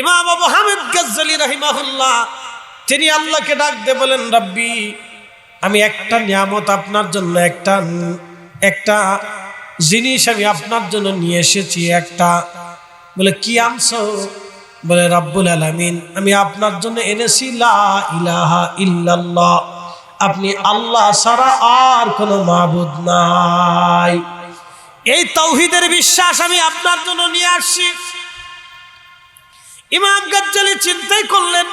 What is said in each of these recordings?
ইমাম আবু হামিদ গাজ্জালী রাহিমাহুল্লাহ তিনি আল্লাহকে ডাক দিয়ে বলেন, রব্বি, আমি একটা নিয়ামত আপনার জন্য, একটা জিনিস আমি আপনার জন্য নিয়ে এসেছি। একটা বলে, কি আনছো? বলে, রব্বুল আলামিন, আমি আপনার জন্য এনেছি লা ইলাহা ইল্লাল্লাহ, আপনি আল্লাহ ছাড়া আর কোনো মাবুদ নাই। এই তাওহীদের বিশ্বাস আমি আপনার জন্য নিয়ে আসছি। ইমাম গাজ্জালী চিন্তাই করলেন,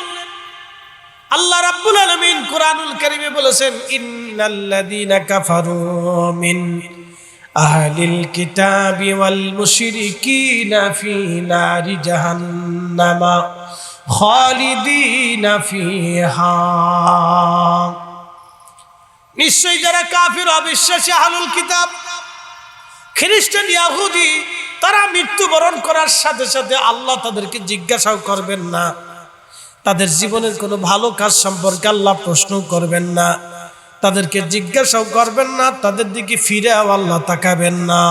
আল্লাহ রাব্বুল আলামিন কুরআনুল কারীমে বলেছেন, ইন্নাল্লাযীনা কাফারু মিন আহলিল কিতাবি ওয়াল মুশরিকিনা ফি নারি জাহান্নামা খালিদিনা ফিহা। নিশ্চয়ই যারা কাফির, অবিশ্বাসী, আহলুল কিতাব, খ্রিস্টান, ইহুদি, তারা মৃত্যুবরণ করার সাথে সাথে আল্লাহ তাদেরকে জিজ্ঞাসাও করবেন না, তাদের জীবনের কোনো ভালো কাজ সম্পর্কে আল্লাহ প্রশ্ন করবেন না, তাদেরকে জিজ্ঞাসাও করবেন না, তাদের দিকে ফিরেও আল্লাহ তাকাবেন না।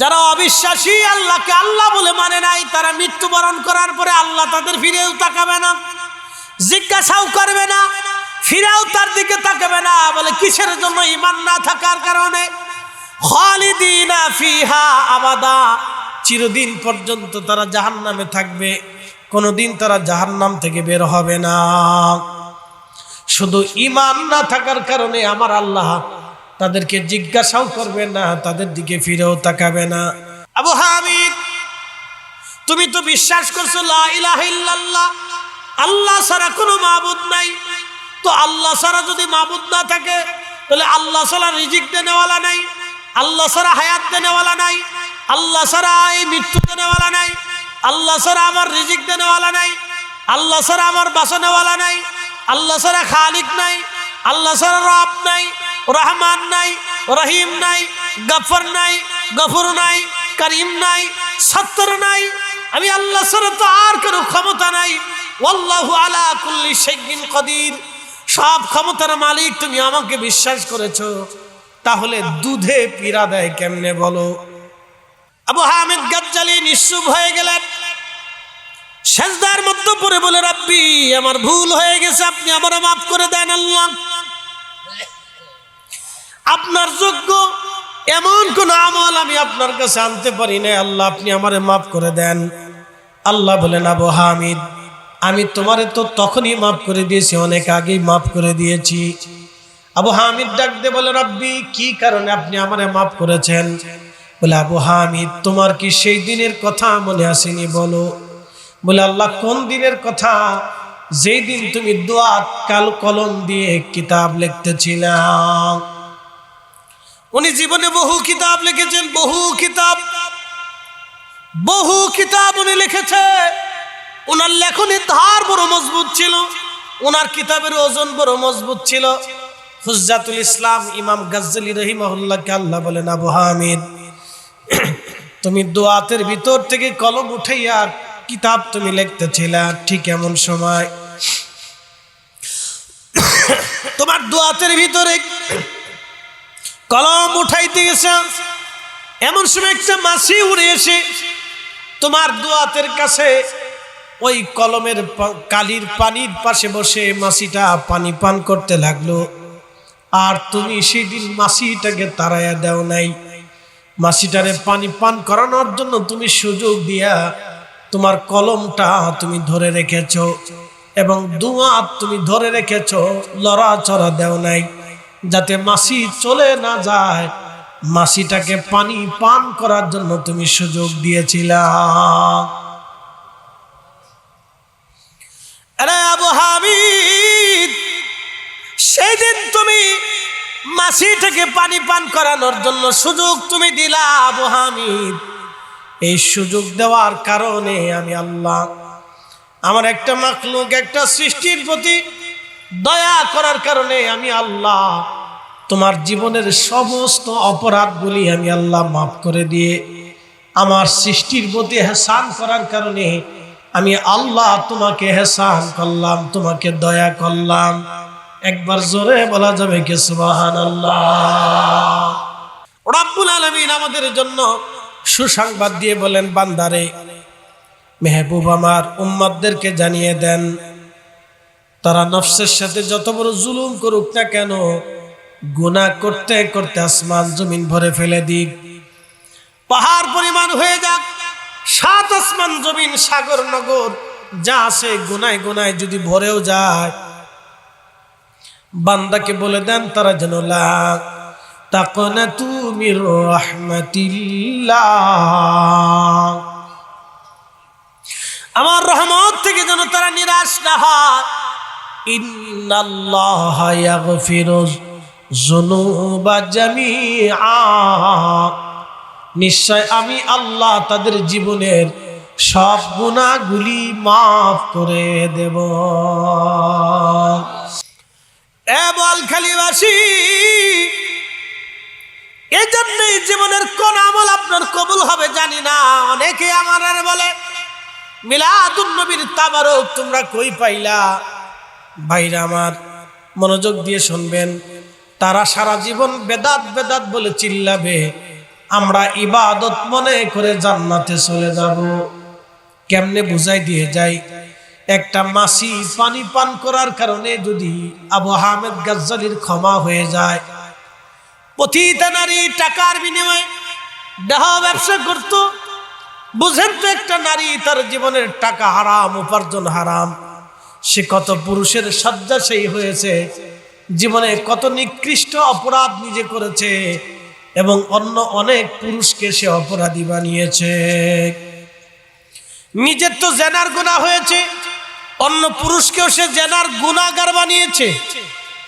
যারা অবিশ্বাসী, আল্লাহকে আল্লাহ বলে মানে নাই, তারা মৃত্যুবরণ করার পরে আল্লাহ তাদের ফিরেও তাকাবে না, জিজ্ঞাসাও করবে না, ফিরেও তার দিকে তাকাবে না। বলে কিসের জন্য? ঈমান না থাকার কারণে। খালিদিনা ফিহা আবাদা, চিরদিন পর্যন্ত তারা জাহান্নামে থাকবে, কোনোদিন তারা জাহান্নাম থেকে বের হবে না। শুধু ঈমান না থাকার কারণে আমার আল্লাহ তাদেরকে জিজ্ঞাসাও করবে না, তাদের দিকে ফিরেও তাকাবে না। আবু হামিদ, তুমি তো বিশ্বাস করছো লা ইলাহা ইল্লাল্লাহ, আল্লাহ ছাড়া কোনো মাবুদ নাই। তো আল্লাহ ছাড়া যদি মাবুদ না থাকে, তাহলে আল্লাহ ছাড়া রিজিক দেনেওয়ালা নাই, আল্লাহ ছাড়া হায়াত দেনেওয়ালা নাই, আল্লাহ ছাড়া এই মৃত্যু দেনেওয়ালা নাই, আল্লাহ ছাড়া আমার রিজিক দেনেওয়ালা নাই, আল্লাহ ছাড়া আমার বাঁচানেওয়ালা নাই, আল্লাহ ছাড়া খালিক নাই, আল্লাহ ছাড়া রব নাই, রহমান নাই, রহিম নাই, গফর নাই, গফুর নাই, করিম নাই, সত্তর নাই। আমি আল্লাহ ছাড়া তো আর কোনো ক্ষমতা নাই। ওয়াল্লাহু আলা কুল্লি শাইইন কাদির, সব ক্ষমতার মালিক তুমি আমাকে বিশ্বাস করেছো, তাহলে দুধে পীড়া দেয় কেমনে বলো? আবু হামিদ গাজ্জালী নিশ্চুপ হয়ে গেলেন, সেজদার মধ্যে পড়ে বলে, রব্বি, আমার ভুল হয়ে গেছে, আপনি আমারে মাফ করে দেন আল্লাহ। আপনার যোগ্য এমন কোন আমল আমি আপনার কাছে আনতে পারি না, আল্লাহ আপনি আমারে মাফ করে দেন। আল্লাহ বলেন, আবু হামিদ, আমি তোমারে তো তখনই মাফ করে দিয়েছি, অনেক আগেই মাফ করে দিয়েছি। আবু হামিদ ডাক দিয়ে বলে, রব্বি, কি কারণে আপনি আমারে মাফ করেছেন? বলে, আবু হামিদ, তোমার কি সেই দিনের কথা মনে আসেনি বলো? বলে, আল্লাহ, কোন দিনের কথা? যেই দিন তুমি দোয়াত কাল কলম দিয়ে কিতাব লিখতেছিলাম। উনি জীবনে বহু কিতাব লিখেছেন, বহু কিতাব উনি লিখেছে। উনার লেখনের ধার বড় মজবুত ছিল, উনার কিতাবের ওজন বড় মজবুত ছিল। হুজ্জাতুল ইসলাম ইমাম গাজ্জালী রাহিমাহুল্লাহকে আল্লাহ বলেন, আবু হামিদ, তুমি দোয়াতের ভিতর থেকে কলম উঠাইয়া কিতাব তুমি লিখতেছিলা, ঠিক এমন সময় তোমার দোয়াতের ভিতরে কলম উঠাইতে গেছে, এমন সময় একটা মাছি উড়ে এসে তোমার দোয়াতের কাছে ওই কলমের কালির পানির পাশে বসে মাছিটা পানি পান করতে লাগলো। আর তুমি সেদিন মাছিটাকে তাড়াইয়া দাও নাই, মাছিটারে পানি পান করানোর জন্য তুমি সুযোগ দিয়া তোমার কলমটা তুমি ধরে রেখেছো এবং দোয়াত তুমি ধরে রেখেছো, লড়াচড়া দেও নাই, যাতে মাছি চলে না যায়। মাছিটাকে পানি পান করার জন্য তুমি সুযোগ দিয়েছিলা। আরে আবু হামিদ, সেদিন তুমি মাছিটাকে পানি পান করানোর জন্য সুযোগ তুমি দিলা। আবু হামিদ, এই সুযোগ দেওয়ার কারণে আমি আল্লাহ আমার একটা মাখলুক, একটা সৃষ্টির প্রতি দয়া করার কারণে আমি আল্লাহ তোমার জীবনের সমস্ত অপরাধগুলি আমি আল্লাহ মাফ করে দিয়ে আমার সৃষ্টির প্রতি এহসান করার কারণে আমি আল্লাহ তোমাকে এহসান করলাম, তোমাকে দয়া করলাম। একবার জোরে বলা যাবে কি সুবহানাল্লাহ? রব্বুল আলামিন আমাদের জন্য সুসংবাদ দিয়ে বলেন, বান্দারে মেহবুব আমার উম্মতদেরকে জানিয়ে দেন, তারা নফসের সাথে যত বড় জুলুম করুক না কেন, গুনাহ করতে করতে আসমান জমিন ভরে ফেলে দিক, পাহাড় পরিমাণ হয়ে যাক, 7 আসমান জমিন সাগর নগর যা আছে গুনায় গুনায় যদি ভরেও যায়, বান্দাকে বলে দেন তারা যেন লা তাকনাতু মির রাহমাতিল্লাহ, আমার রহমত থেকে যেন তারা নিরাশ না হয়। ইন্নাল্লাহা ইয়াগফিরুয যুনুবা জামিআ, নিশ্চয় আমি আল্লাহ তাদের জীবনের সব গুনাহগুলি মাফ করে দেব। এ বলখালীবাসী, এই জন্যই জীবনের কোন আমল আপনার কবুল হবে জানি না। অনেকে আমার বলে মিলাদুন নবীর তাবারক তোমরা কই পাইলা? ভাইরা আমার মনোযোগ দিয়ে শুনবেন, তারা সারা জীবন বেদাত বেদাত বলে চিল্লাবে, আমরা ইবাদত মনে করে জান্নাতে চলে যাব। কেমনে বুঝাই দিয়ে যাই, একটা মাছি পানি পান করার কারণে যদি আবু হামেদ গাজ্জালির ক্ষমা হয়ে যায়, পতিতা নারী টাকার বিনিময়ে দেহ ব্যবসা করত, বুঝেন তো একটা নারী তার জীবনের টাকা হারাম, উপার্জন হারাম, সে কত পুরুষের শয্যাশায়ী হয়েছে, জীবনে কত নিকৃষ্ট অপরাধ নিজে করেছে এবং অন্য অনেক পুরুষকে সে অপরাধী বানিয়েছে। নিজের তো জেনার গুনাহ হয়েছে, অন্য পুরুষকেও সে জেনার গুনাহগার বানিয়েছে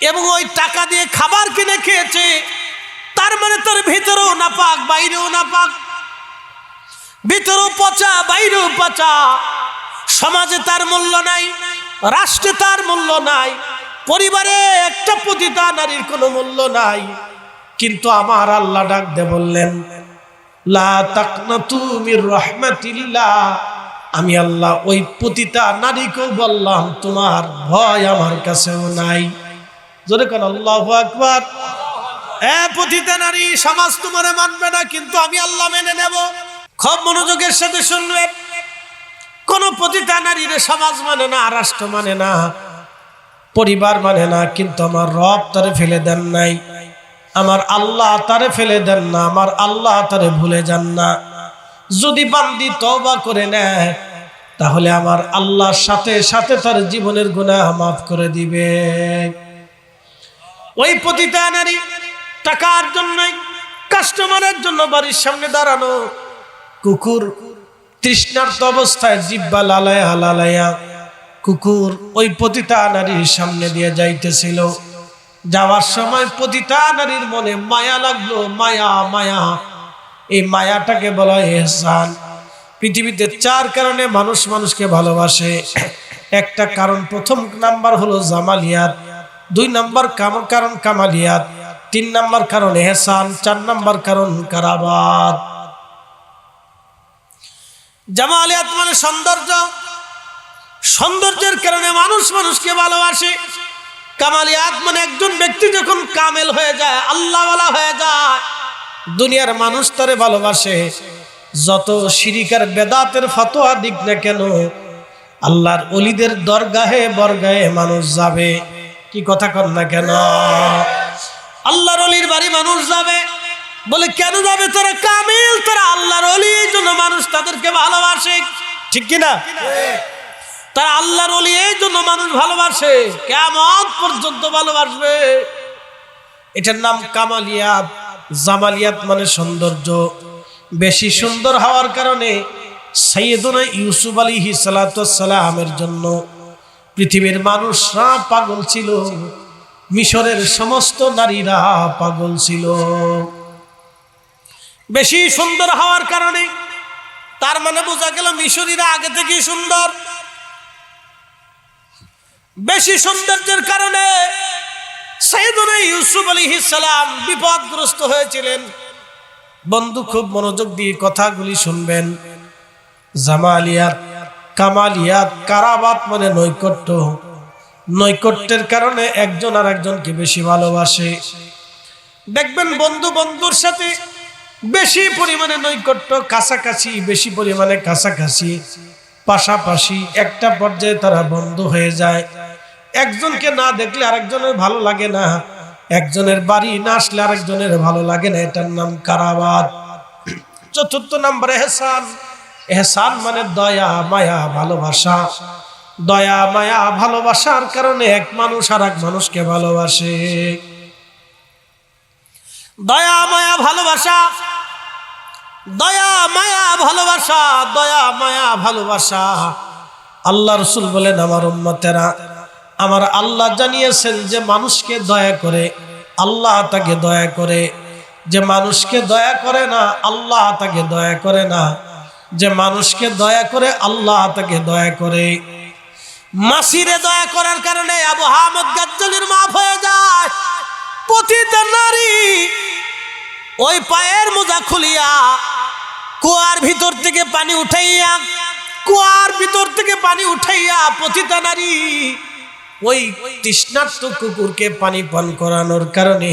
এবং ওই টাকা দিয়ে খাবার কিনে খেয়েছে। তার মানে তার ভিতরেও নাপাক, বাইরেও নাপাক, ভিতরেও পচা, বাইরেও পচা। সমাজে তার মূল্য নাই, রাষ্ট্রে তার মূল্য নাই, পরিবারে একটা পতিতা নারীর কোনো মূল্য নাই। কিন্তু আমার আল্লাহ ডাক দে বললেন, লা তাকনাতু মির রাহমাতিল্লাহ, আমি আল্লাহ ওই পতিতা নারীকেও বললাম তোমার ভয় আমার কাছেও নাই। জোরে কোন আল্লাহু আকবার। এ পতিতা নারী, সমাজ তোমারে মানবে না, কিন্তু আমি আল্লাহ মেনে নেব। খুব মনোযোগের সাথে শুনবেন, কোন পতিতা নারীর সমাজ মানে না, রাষ্ট্র মানে না, পরিবার মানে না, কিন্তু আমার রব তারে ফেলে দেন নাই, আমার আল্লাহ তারে ফেলে দেন না, আমার আল্লাহ তারে ভুলে যান না। যদি বান্দি তওবা করে নেয় তাহলে আমার আল্লাহর সাথে সাথে তার জীবনের গুনাহ মাফ করে দিবে। ওই পতিতা নারী টাকার জন্য, কাস্টমারের জন্য বাড়ির সামনে দাঁড়ানো, কুকুর তৃষ্ণার্ত অবস্থায় জিহ্বা লালায়া লালায়া কুকুর ওই পতিতা নারীর সামনে দিয়ে যাইতেছিল। যাওয়ার সময় পতিতা নারীর মনে মায়া লাগলো, মায়া মায়া। এই মায়াটাকে বলা হয় ইহসান। পৃথিবীতে 4 কারণে মানুষ মানুষকে ভালোবাসে। একটা কারণ, প্রথম নাম্বার হলো জামালিয়াত, 2 নাম্বার কারণ কামালিয়াত, 3 নাম্বার কারণ ইহসান, 4 নাম্বার কারণ কারাবাত। জামালিয়াত মানে সৌন্দর্য, সৌন্দর্যের কারণে মানুষ মানুষকে ভালোবাসে। কামালিয়াত মানে একজন ব্যক্তি যখন কামেল হয়ে যায়, আল্লাহওয়ালা হয়ে যায়, দুনিয়ার মানুষ তারে ভালোবাসে। যত শিরিকার বেদাতের ফতোয়া দিক না কেন, আল্লাহর ওলিদের দরগাহে বরগাহে মানুষ যাবে। কি কথা কর না কেন? আল্লাহর ওলির বাড়ি মানুষ যাবে। বলে কেন যাবে? তারা কামিল, তারা আল্লাহর ওলি, এই জন্য মানুষ তাদেরকে ভালোবাসে। ঠিক কিনা? তারা আল্লাহর ওলি, এই জন্য মানুষ ভালোবাসে, কিয়ামত পর্যন্ত ভালোবাসবে। এটার নাম কামালিয়াত। জামালিয়াত মানে সৌন্দর্য। বেশি সুন্দর হওয়ার কারণে সাইয়েদুনা ইউসুফ আলাইহিস সালাতু ওয়াস সালামের জন্য পৃথিবীর মানুষরা পাগল ছিল, মিশরের সমস্ত নারীরা পাগল ছিল। বেশি সুন্দর হওয়ার কারণে, তার মানে বোঝা গেল মিশরীরা আগে থেকেই সুন্দর। বেশি সৌন্দর্যের কারণে সাইয়েদুনা ইউসুফ আলাইহিস সালাম বিপদগ্রস্ত হয়েছিলেন। বন্ধু খুব মনোযোগ দিয়ে কথাগুলি শুনবেন। জামালিয়াত, কামালিয়াত, কারাবাত মানে নৈকট্য। নৈকট্যের কারণে একজন আর একজনকে বেশি ভালোবাসে। দেখবেন বন্ধু বন্ধুর সাথে বেশি পরিমাণে নৈকট্য, কাছাকাছি, বেশি পরিমাণে কাছাকাছি। পাশাপাশি একটা পর্যায়ে তারা বন্ধু হয়ে যায়। একজনকে না দেখলে আরেকজনের ভালো লাগে না, একজনের বাড়ি না আসলে আরেকজনের ভালো লাগে না, এটার নাম কারাবাত। চতুর্থ নম্বর এহসান। এহসান মানে দয়া মায়া ভালোবাসা। দয়া মায়া ভালোবাসার কারণে এক মানুষ আর এক মানুষকে ভালোবাসে। দয়া মায়া ভালোবাসা, দয়া মায়া ভালোবাসা, দয়া মায়া ভালোবাসা। আল্লাহ রাসূল বলেন, আমার উম্মতেরা, আমার আল্লাহ জানিয়েছেন যে মানুষকে দয়া করে আল্লাহ তাকে দয়া করে, যে মানুষকে দয়া করে না আল্লাহ তাকে দয়া করে না, যে মানুষকে দয়া করে আল্লাহ তাকে দয়া করে। মাসিরে দয়া করার কারণে আবু হামিদ গাজ্জালীর মাফ হয়ে যায়। প্রতিটা নারী ওই পায়ের মোজা খুলিয়া কুয়ার ভিতর থেকে পানি উঠাইয়া, কুয়ার ভিতর থেকে পানি উঠাইয়া প্রতিটা নারী ওই তৃষ্ণার্ত কুকুরকে পানি পান করানোর কারণে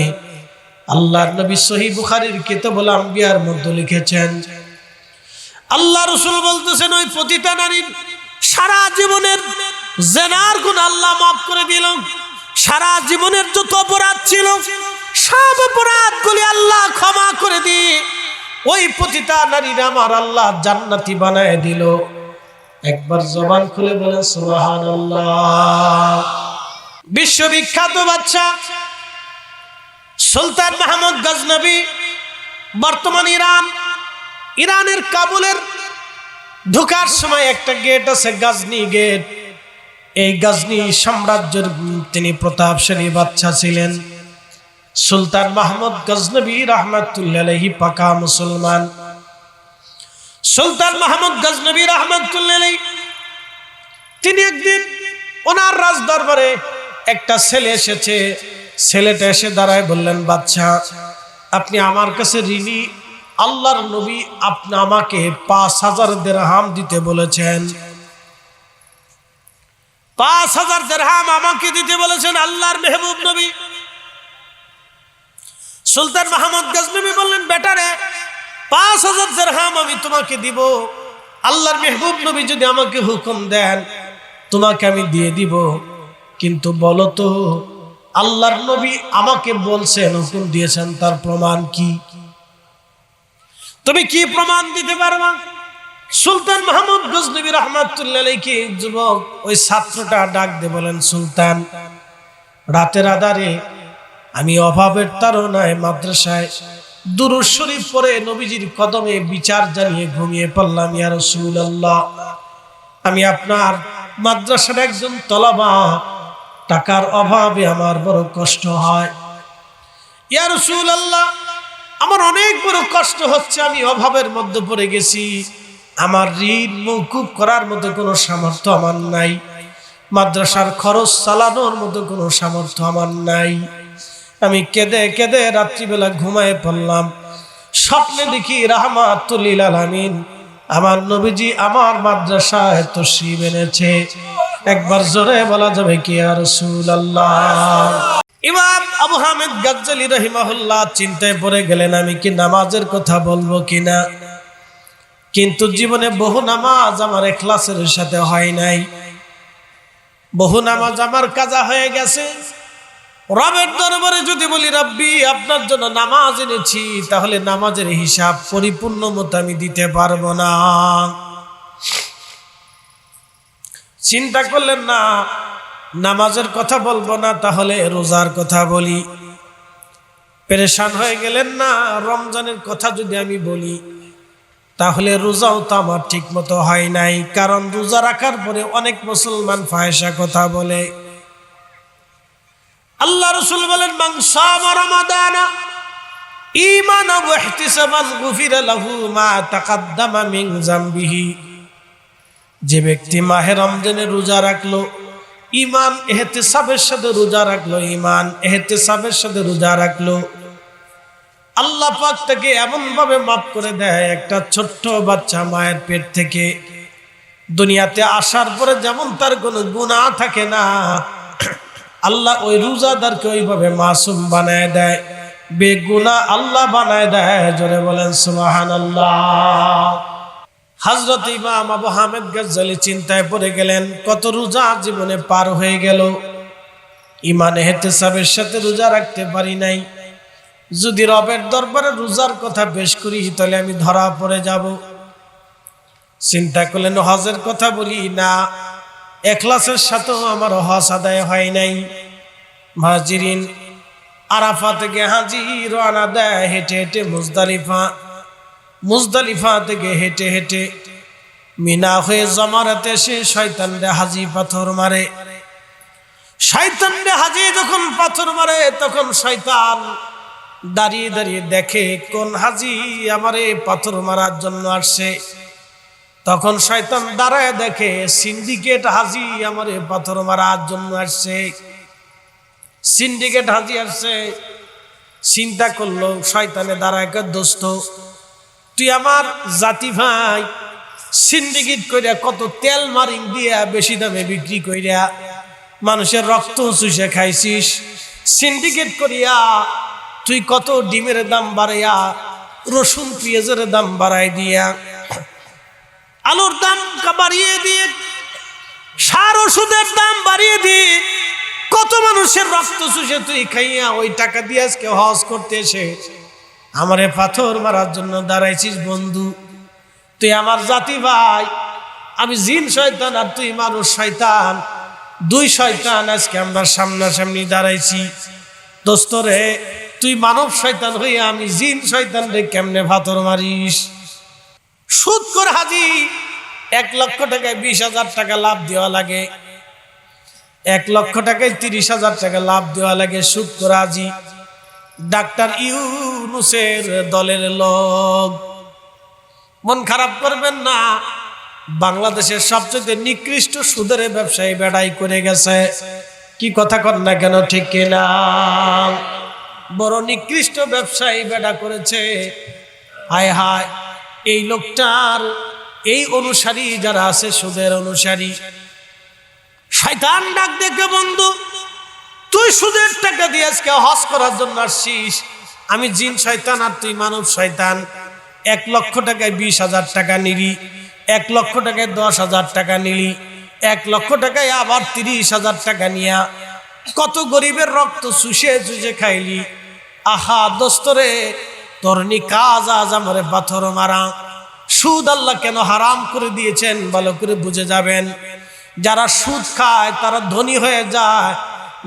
আল্লাহর নবী সহিহ বুখারীর কিতাবুল আম্বিয়ার মধ্যে লিখেছেন, আল্লাহ রাসূল বলতেছেন, ওই প্রতিটা নারীর সারা জীবনের জিনার গুনাহ আল্লাহ মাফ করে দিল। সারা জীবনের যত অপরাধ ছিল সব অপরাধগুলি আল্লাহ ক্ষমা করে দিয়ে ওই প্রতিটা নারীর আমার আল্লাহ জান্নাতি বানায় দিল। একবার জবান খুলে বলেন সুবহানাল্লাহ। বিশ্ববিখ্যাত বাদশা সুলতান মাহমুদ গজনবী, বর্তমান ইরানের কাবুলের ঢোকার সময় একটা গেট আছে, গাজনি গেট। এই গাজনি সাম্রাজ্যের তিনি প্রতাপশালী বাদশা ছিলেন। সুলতান মাহমুদ গজনবী রাহমাতুল্লাহি আলাইহি পাকা মুসলমান। সুলতান মাহমুদ গজনবী রাহমাতুল্লাহি আলাইহি তিনি একদিন ওনার রাজ দরবারে একটা ছেলে এসেছে। ছেলেটা এসে দাঁড়ায় বললেন, বাদশা, আপনি আমার কাছে ঋণী। আল্লাহর নবী আপনি আমাকে 5000 দিরহাম দিতে বলেছেন। 5000 দিরহাম আমাকে দিতে বলেছেন আল্লাহর মেহবুব নবী। সুলতান মাহমুদ গজনবী বললেন, বেটারে, 5000 দিরহাম আমি তোমাকে দিব। আল্লাহর মেহবুব নবী যদি আমাকে হুকুম দেন তোমাকে আমি দিয়ে দিব, কিন্তু বলো তো আল্লাহর নবী আমাকে বলছেন, হুকুম দিয়েছেন, তার প্রমাণ কি? তুমি কি প্রমাণ দিতে পারবা? সুলতান মাহমুদ গজনবী রাহমাতুল্লাহি আলাইহি যুবক ওই ছাত্রটা ডাক দিয়ে বলেন, সুলতান, রাতের আধারে আমি অভাবের তাড়নায় মাদ্রাসায় দুরূদ শরীফ পড়ে নবীজির কদমে বিচার জানিয়ে ঘুমিয়ে পড়লাম। ইয়া রাসূলুল্লাহ, আমি আপনার মাদ্রাসার একজন তলাবা, টাকার অভাবে আমার বড় কষ্ট হয়। ইয়া রাসূলুল্লাহ, আমার অনেক বড় কষ্ট হচ্ছে, আমি অভাবের মধ্যে পড়ে গেছি, আমার ঋণ মওকুফ করার মতো কোনো সামর্থ্য আমার নাই, মাদ্রাসার খরচ চালানোর মতো কোনো সামর্থ্য আমার নাই। আমি কেঁদে কেঁদে রাত্রিবেলা ঘুমায় পড়লাম। স্বপ্নে দেখি রাহমাতুল লিল আলামিন আমার নবীজি আমার মাদ্রাসায় তশরিফ এনেছে। একবার জোরে বলা যাবে কি ইয়া রাসূলুল্লাহ? ইমাম আবু হামিদ গাজ্জালী রাহিমাহুল্লাহ চিন্তায় পড়ে গেলেন, আমি কি নামাজের কথা বলবো কিনা, কিন্তু জীবনে বহু নামাজ আমার ইখলাসের সাথে হয় নাই, বহু নামাজ আমার কাজা হয়ে গেছে। রবের দরবারে যদি বলি, রব্বি আপনার জন্য নামাজ এনেছি, তাহলে নামাজের হিসাব পরিপূর্ণ মতো আমি দিতে পারবো না। চিন্তা করলেন, না নামাজের কথা বলবো না, তাহলে রোজার কথা বলি। পেরেশান হয়ে গেলেন, না রমজানের কথা যদি আমি বলি তাহলে রোজাও তো আমার ঠিক মতো হয় নাই, কারণ রোজা রাখার পরে অনেক মুসলমান ফাহিশা কথা বলে। আল্লাহ রাসূল বলেন, মান সামা রমাদানা ঈমানান ওয়া ইহতিসাবান গুফিরা লাহু মা তাকাদ্দামা মিন যামবিহি। যে ব্যক্তি মাহে রমজানে রোজা রাখলো, ঈমান ইহতিসাবের সাথে রোজা রাখলো, ঈমান ইহতিসাবের সাথে রোজা রাখলো, আল্লাহ পাক তাকে এমন ভাবে মাফ করে দেয়, একটা ছোট্ট বাচ্চা মায়ের পেট থেকে দুনিয়াতে আসার পরে যেমন তার কোনো গুনাহ থাকে না, আল্লাহ ওই রোজাদারকে ওইভাবে মাসুম বানায় দেয়, বেগুনাহ আল্লাহ বানায় দেয়। জোরে বলেন সুবহানাল্লাহ। হযরত ইমাম আবু হামেদ গাজ্জালী চিন্তায় পড়ে গেলেন, কত রোজা জীবনে পার হয়ে গেল, ইমানে ইহতিসাবের সাথে রোজা রাখতে পারি নাই। যদি রবের দরবারে রোজার কথা পেশ করি তাহলে আমি ধরা পড়ে যাব। চিন্তা করলেন হজের কথা বলি না, ইখলাসের সাথেও আমার হজ আদায় হয় নাই। মুহাজিরিন আরাফা থেকে হাজি রওনা দেয় হেঁটে হেঁটে মুজদালিফা থেকে হেঁটে হেঁটে মিনা হয়ে জমারাতে এসে শয়তানরে হাজি পাথর মারে। শয়তানরে হাজি যখন পাথর মারে তখন শয়তান দাঁড়িয়ে দাঁড়িয়ে দেখে কোন হাজি আমারে পাথর মারার জন্য আসছে। তখন শয়তান দাঁড়ায় দেখে সিন্ডিকেট হাজি আমারে পাথর মারার জন্য আসছে। সিন্ডিকেট হাজি আসছে। চিন্তা করলো শয়তানে দাঁড়ায়, দোস্ত তুই আমার জাতি ভাই, সিন্ডিকেট কইরা কত তেল মারিং দিয়া বেশি দামে বিক্রি কইরা মানুষের রক্ত চুষে খাইছিস, সিন্ডিকেট করিয়া তুই কত ডিমের দাম বাড়াইয়া, রসুন পেঁয়াজের দাম বাড়াই দিয়া, আলুর দাম বাড়িয়ে দিয়ে, সার ওষুধের দাম বাড়িয়ে দিয়ে কত মানুষের রক্ত চুষে তুই খাইয়া ওই টাকা দিয়ে আজকে হজ করতে এসে আমারে পাথর মারার জন্য দাঁড়াইছিস। বন্ধু তুই আমার জাতি ভাই, আমি জিন শয়তান আর তুই মানুষ শয়তান, দুই শয়তান আজকে আমরা সামনাসামনি দাঁড়াইছি। দোস্ত রে, তুই মানব শয়তান হইয়া আমি জিন শয়তান রে কেমনে পাথর মারিস? সুদ করে হাজি 1 লক্ষ টাকায় 20,000 টাকা লাভ দেওয়া লাগে, 1 লক্ষ টাকায় 30,000 টাকা লাভ দেওয়া লাগে। সুদ করে হাজি ডাক্তার ইউনূসের দলের লোক। মন খারাপ করবেন না, বাংলাদেশের সবচেয়ে নিকৃষ্ট সুদের ব্যবসায়ী বেড়াই করে গেছে। কি কথা কর না কেন, ঠিক কিনা? বড় নিকৃষ্ট ব্যবসায়ী বেড়া করেছে। হায় হায়, এই লোকটার এই অনুসারী যারা আছে, সুদের অনুসারী, শয়তান ডাক দেখে, বন্ধু তুই সুদের টাকা দিয়ে আজকে হজ করার জন্য আসছিস, আমি জিন শয়তান আর তুই মানব শয়তান। 1 লক্ষ টাকায় 20,000 টাকা নিলি, 1 লক্ষ টাকায় 10,000 টাকা নিলি, 1 লক্ষ টাকায় আবার 30,000 টাকা নিয়া কত গরিবের রক্ত চুষে চুষে খাইলি। আহা দোস্তরে, তোর নি কাজ আজ আমারে পাথর মারা। সুদ আল্লাহ কেন হারাম করে দিয়েছেন ভালো করে বুঝে যাবেন। যারা সুদ খায় তারা ধনী হয়ে যায়,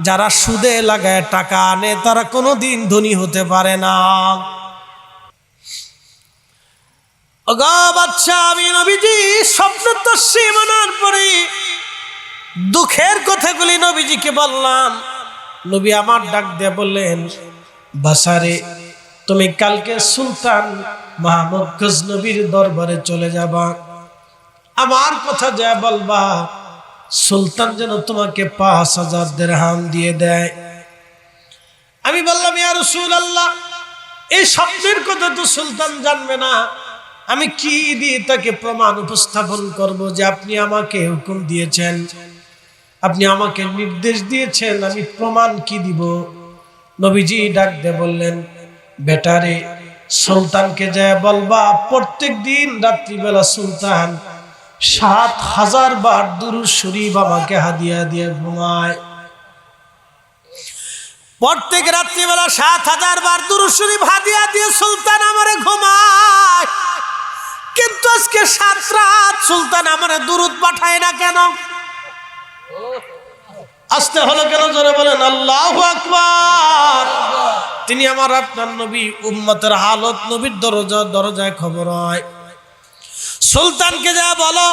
যারা সুদে লাগায় টাকা আনে তারা কোনোদিন ধনী হতে পারে না। ওগো বাদশা, আমি নবীজি স্বপ্ন তো সীমানার পরে দুঃখের কথাগুলি নবীজিকে বললাম। নবী আমার ডাক দিয়ে বললেন, বাসারে তুমি কালকে সুলতান মাহমুদ গজনবীর দরবারে চলে যাবা, আমার কথা যা বলবা, সুলতান যেন তোমাকে 5,000 দিরহাম দিয়ে দেয়। আমি বললাম, ইয়া রাসূলুল্লাহ, এই স্বপ্নের কথা তো সুলতান জানবে না, আমি কি দিয়ে তাকে প্রমাণ উপস্থাপন করব যে আপনি আমাকে হুকুম দিয়েছেন, আপনি আমাকে নির্দেশ দিয়েছেন, আমি প্রমাণ কি দিব? নবীজি ডাক দিয়ে বললেন, বেটারে সুলতানকে যায় বলবা প্রত্যেক দিন রাত্রিবেলা সুলতান 7,000 বার দুরূদ শরীফ আমাকে হাদিয়া দিয়ে ঘুমায়। প্রত্যেক রাত্রিবেলা 7,000 বার দুরূদ শরীফ হাদিয়া দিয়ে সুলতান আমারে ঘুমায়। কিন্তু আজকে 7 রাত সুলতান আমারে দুরূদ পাঠায় না কেন? আসতে হলো কেন? জোরে বলেন আল্লাহু আকবার। তিনি আমার আপনার নবী, উম্মতের হালত নবীর দরজায় খবর হয়। সুলতানকে যা বলো,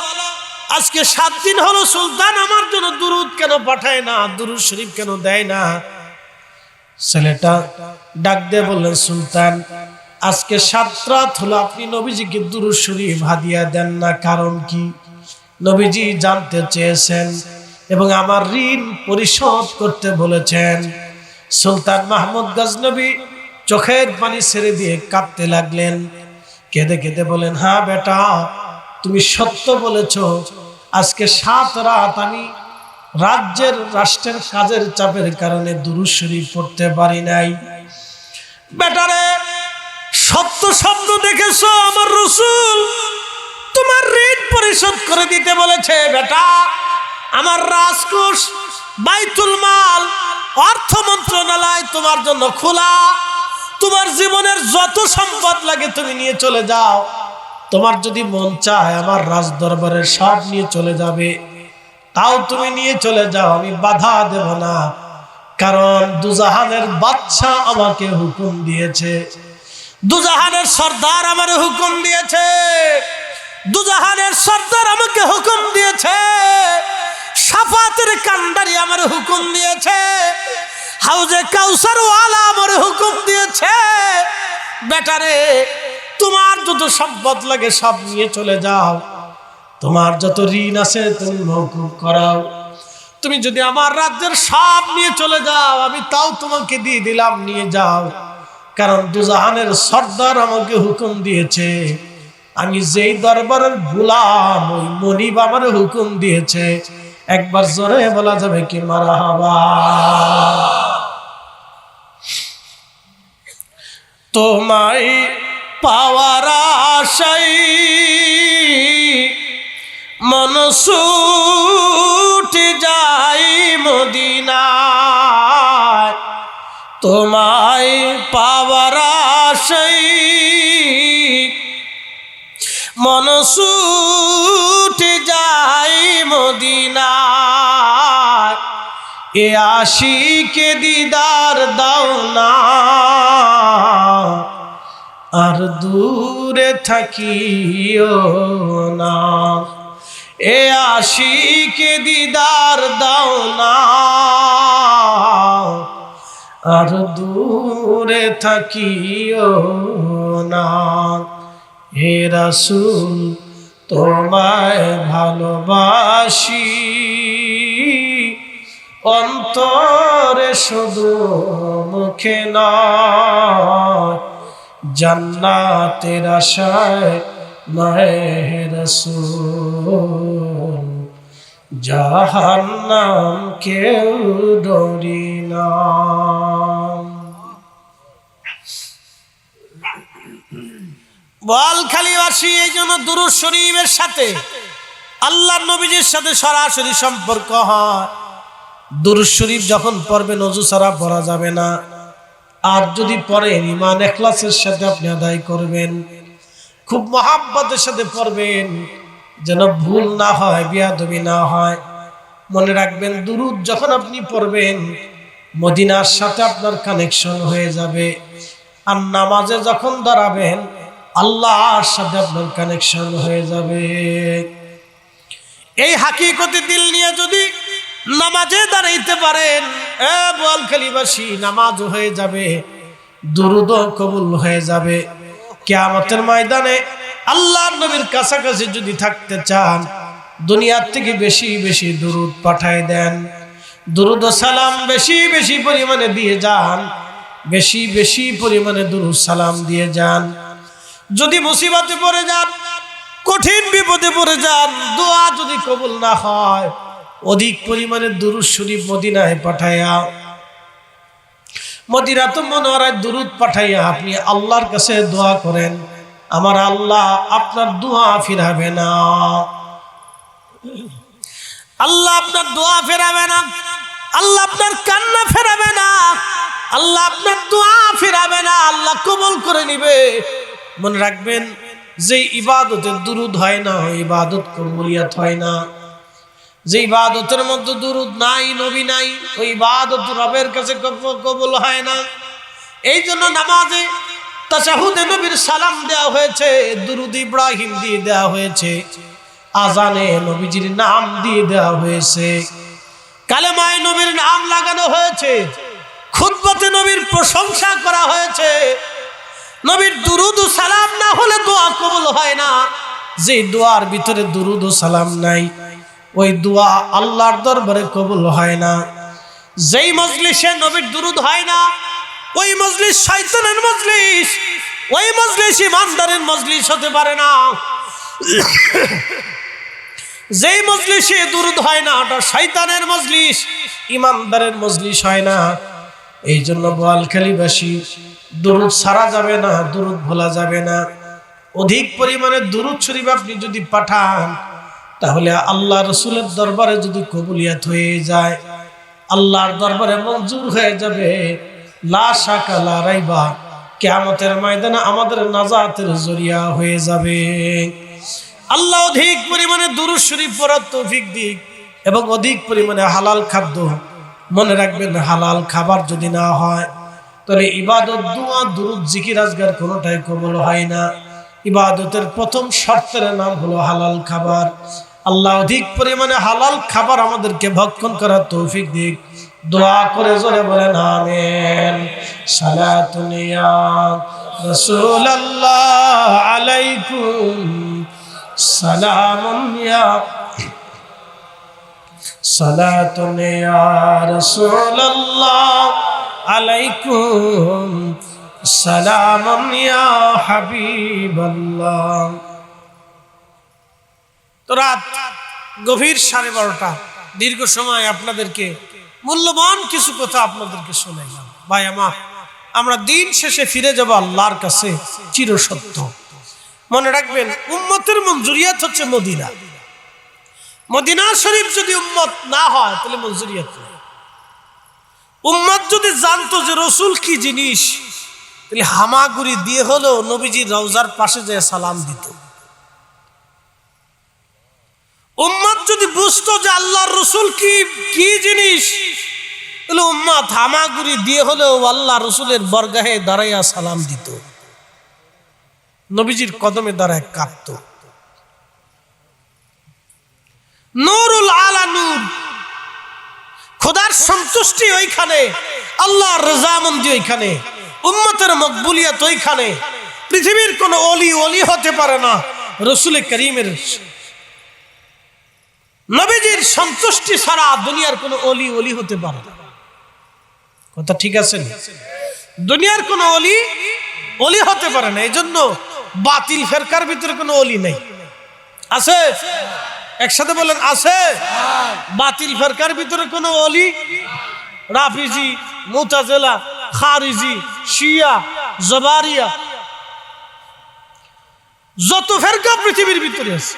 আজকে 7 দিন হলো সুলতান আমার জন্য দুরূদ কেন পাঠায় না, দুরূদ শরীফ কেন দেয় না? ছেলেটা ডাক দিয়ে বললেন, সুলতান আজকে 7 রাত হলো আপনি নবীজিকে দুরূদ শরীফ হাদিয়া দেন না, কারণ কি? নবীজি জানতে চেয়েছেন এবং আমার ঋণ পরিশোধ করতে বলেছেন। সুলতান মাহমুদ গজনবী চোখের পানি ছেড়ে দিয়ে কাঁদতে লাগলেন। কেঁদে কেঁদে বলেন, হ্যাঁ বেটা, তুমি সত্য বলেছ, আজকে 7 রাত আমি রাষ্ট্রের কাজের চাপের কারণে দুরূদ শরীফ পড়তে পারি নাই। বেটারে, সত্য স্বপ্ন দেখেছো, আমার রাসূল তোমার ঋণ পরিশোধ করে দিতে বলেছে। বেটা, আমার রাজকোষ বাইতুল মাল অর্থ মন্ত্রণালয় তোমার জন্য খোলা। তোমার জীবনের যত সম্পদ লাগে তুমি নিয়ে চলে যাও। তোমার যদি মন চায় আমার রাজ দরবারের সব নিয়ে চলে যাবে, তাও তুমি নিয়ে চলে যাও, আমি বাধা দেব না। কারণ দুজাহানের বাদশা আমাকে হুকুম দিয়েছে, দুজাহানের সর্দার আমার হুকুম দিয়েছে, দুজাহানের সর্দার আমাকে হুকুম দিয়েছে, শাফাতের কান্ডারি আমার হুকুম দিয়েছে, হাউজে কাউসার ওয়ালা আমার হুকুম দিয়েছে। বেটারে, তোমার যত সম্পদ লাগে সব নিয়ে চলে যাও, তোমার যত ঋণ আছে তুমি মওকুফ করাও। তুমি যদি আমার রাজ্যের সব নিয়ে চলে যাও, আমি তাও তোমাকে দিয়ে দিলাম, নিয়ে যাও। কারণ দুজাহানের সর্দার আমাকে হুকুম দিয়েছে, আমি যেই দরবারের গোলাম ওই মনিব আমার হুকুম দিয়েছে। একবার জোরে বলা যাবে কি মারহাবা। তোমায় পাওয়ার আশায় মন ছুটে যাই মদিনায়, তোমায় পাওয়ার আশায় মন ছুটে যাই মদিনায়। এ আশিকে দিদার দাও না, আর দূরে থাকিও না। এ আশিকে দিদার দাও না, আর দূরে থাকিও না। হে রাসূল তোমায় ভালোবাসি, অন্তরে শুধু মুখে নয়, জান্নাতের আশায় নয় হে রাসূল, জাহান্নাম কেউ ডরি না। বোয়ালখালীবাসী এই জন্য দুরূদ শরীফের সাথে আল্লাহর নবীজির সাথে সরাসরি সম্পর্ক হয়। দুরূদ শরীফ যখন পড়বেন ওযু ছাড়া পড়া যাবে না। আর যদি পড়েন ঈমান ইখলাসের সাথে আপনি আদায় করবেন, খুব মহাব্বতের সাথে পড়বেন, যেন ভুল না হয়, বেয়াদবি না হয়। মনে রাখবেন, দুরূদ যখন আপনি পড়বেন মদিনার সাথে আপনার কানেকশন হয়ে যাবে। আর নামাজে যখন দাঁড়াবেন আল্লাহর সাথে আপনার কানেকশন হয়ে যাবে। এই হাকিকতে দিল নিয়ে যদি নামাজে দাঁড়াইতে পারেন, বোয়ালখালীবাসী, নামাজও হয়ে যাবে, দুরূদও কবুল হয়ে যাবে। কিয়ামতের ময়দানে আল্লাহর নবীর কাছাকাছি যদি থাকতে চান, দুনিয়ার থেকে বেশি বেশি দুরূদ পাঠায় দেন, দুরূদ ও সালাম বেশি বেশি পরিমাণে দিয়ে যান, বেশি বেশি পরিমাণে দুরূদ সালাম দিয়ে যান। যদি মুসিবতে পড়ে যান, কঠিন বিপদে পড়ে যান, দোয়া যদি কবুল না হয়, অধিক পরিমাণে দুরূদ শরীফ মদিনায় পাঠায়া, মদিনাতুল মুনাওয়ারায় দুরূদ পাঠাইয়া আপনি আল্লাহর কাছে দোয়া করেন, আমার আল্লাহ আপনার দোয়া ফিরাবে না, আল্লাহ আপনার দোয়া ফেরাবে না, আল্লাহ আপনার কান্না ফেরাবে না, আল্লাহ আপনার দোয়া ফেরাবে না, আল্লাহ কবুল করে নিবে। মনে রাখবেন, যে ইবাদতের দুরূদ হয় না ওই ইবাদত কবুলিয়াত হয় না। যে ইবাদতের মধ্যে দুরূদ নাই, নবী নাই, ওই ইবাদত রবের কাছে কবুল হয় না। এই জন্য নামাজে তাশাহুদে নবীর সালাম দেওয়া হয়েছে, দুরূদ ইব্রাহিম দিয়ে দেওয়া হয়েছে, আজানে নবীজির নাম দিয়ে দেওয়া হয়েছে, কালেমায়ে নবীর নাম লাগানো হয়েছে, খুতবাতে নবীর প্রশংসা করা হয়েছে। নবীর দুরূদ ও সালাম না হলে দোয়া কবুল হয় না। যে দোয়ার ভিতরে দুরূদ ও সালাম নাই, ওই দোয়া আল্লাহর দরবারে কবুল হয় না। যেই মজলিসে নবীর দুরূদ হয় না, ওই মজলিস শয়তানের মজলিস, ওই মজলিস ইমানদারের মজলিস হতে পারে না। যেই মজলিসে দুরূদ হয় না, ওটা শয়তানের মজলিস, ইমানদারের মজলিস হয় না। এই জন্য বোয়ালখালীবাসী, দুরূদ ছাড়া যাবে না, দুরূদ ভোলা যাবে না। অধিক পরিমাণে দুরূদ শরীফ আপনি যদি পাঠান, তাহলে আল্লাহ রসুলের দরবারে যদি কবুলিয়াত হয়ে যায়, আল্লাহর দরবারে মঞ্জুর হয়ে যাবে। লা শাকা লা রাইবা, কিয়ামতের ময়দানে আমাদের নাজাতের জরিয়া হয়ে যাবে। আল্লাহ অধিক পরিমাণে দুরূদ শরীফ পড়ার তৌফিক দিক এবং অধিক পরিমাণে হালাল খাদ্য। মনে রাখবেন, হালাল খাবার যদি না হয় তাহলে ইবাদত, দুআ, দুরূদ, জিকির, আজকার কোনোটাই কবুল হয় না। ইবাদতের প্রথম শর্তের নাম হলো হালাল খাবার। আল্লাহ অধিক পরিমাণে হালাল খাবার আমাদেরকে ভক্ষণ করার তৌফিক দিক। দোয়া করে জোরে বলেন আমিন। সালাতুন ইয়া রাসূলুল্লাহ আলাইকুম, সালামুন ইয়া সালাতুন ইয়া রাসূলুল্লাহ আলাইকুম, সালামুন ইয়া হাবিবাল্লাহ। তো রাত গভীর 12:30, দীর্ঘ সময় আপনাদেরকে মূল্যবান কিছু কথা আপনাদেরকে শোনাইলাম। ভাই আমার, আমরা দিন শেষে ফিরে যাব আল্লাহর কাছে চিরসত্য। মনে রাখবেন, উম্মতের মঞ্জুরিয়াত হচ্ছে মদিনা। মদিনা শরীফ যদি উম্মত না হয় তাহলে মঞ্জুরিয়াত নেই। উম্মত যদি জানতো যে রসুল কি জিনিস, তাহলে হামাগুড়ি দিয়ে হলো নবীজির রওজার পাশে যেয়ে সালাম দিত। উম্মত যদি বুঝতো যে আল্লাহর রসুল কি জিনিস, তাহলে উম্মত হামাগুড়ি দিয়ে হলেও আল্লাহ রসুলের বরগাহে দাঁড়াইয়া সালাম দিত, নবীজির কদমে দাঁড়ায় কাঁপত। নূরুল আলা নূর, খোদার সন্তুষ্টি ওইখানে, আল্লাহর রজামন্দি ওইখানে, উম্মতের মকবুলিয়াত ওইখানে। পৃথিবীর কোন অলি হতে পারে না রসুল করিমের, নবীজির সন্তুষ্টি ছাড়া দুনিয়ার কোন অলি হতে পারে না। কথা ঠিক আছে? দুনিয়ার কোন অলি হতে পারে না। এই জন্য বাতিল ফেরকার ভিতরে কোনো অলি নেই। আছে? একসাথে বলেন, আছে? বাতিল ফেরকার ভিতরে কোনো অলি, রাফিজি, মুতাজিলা, খারিজি, শিয়া, জবারিয়া, যত ফেরকা পৃথিবীর ভিতরে আছে,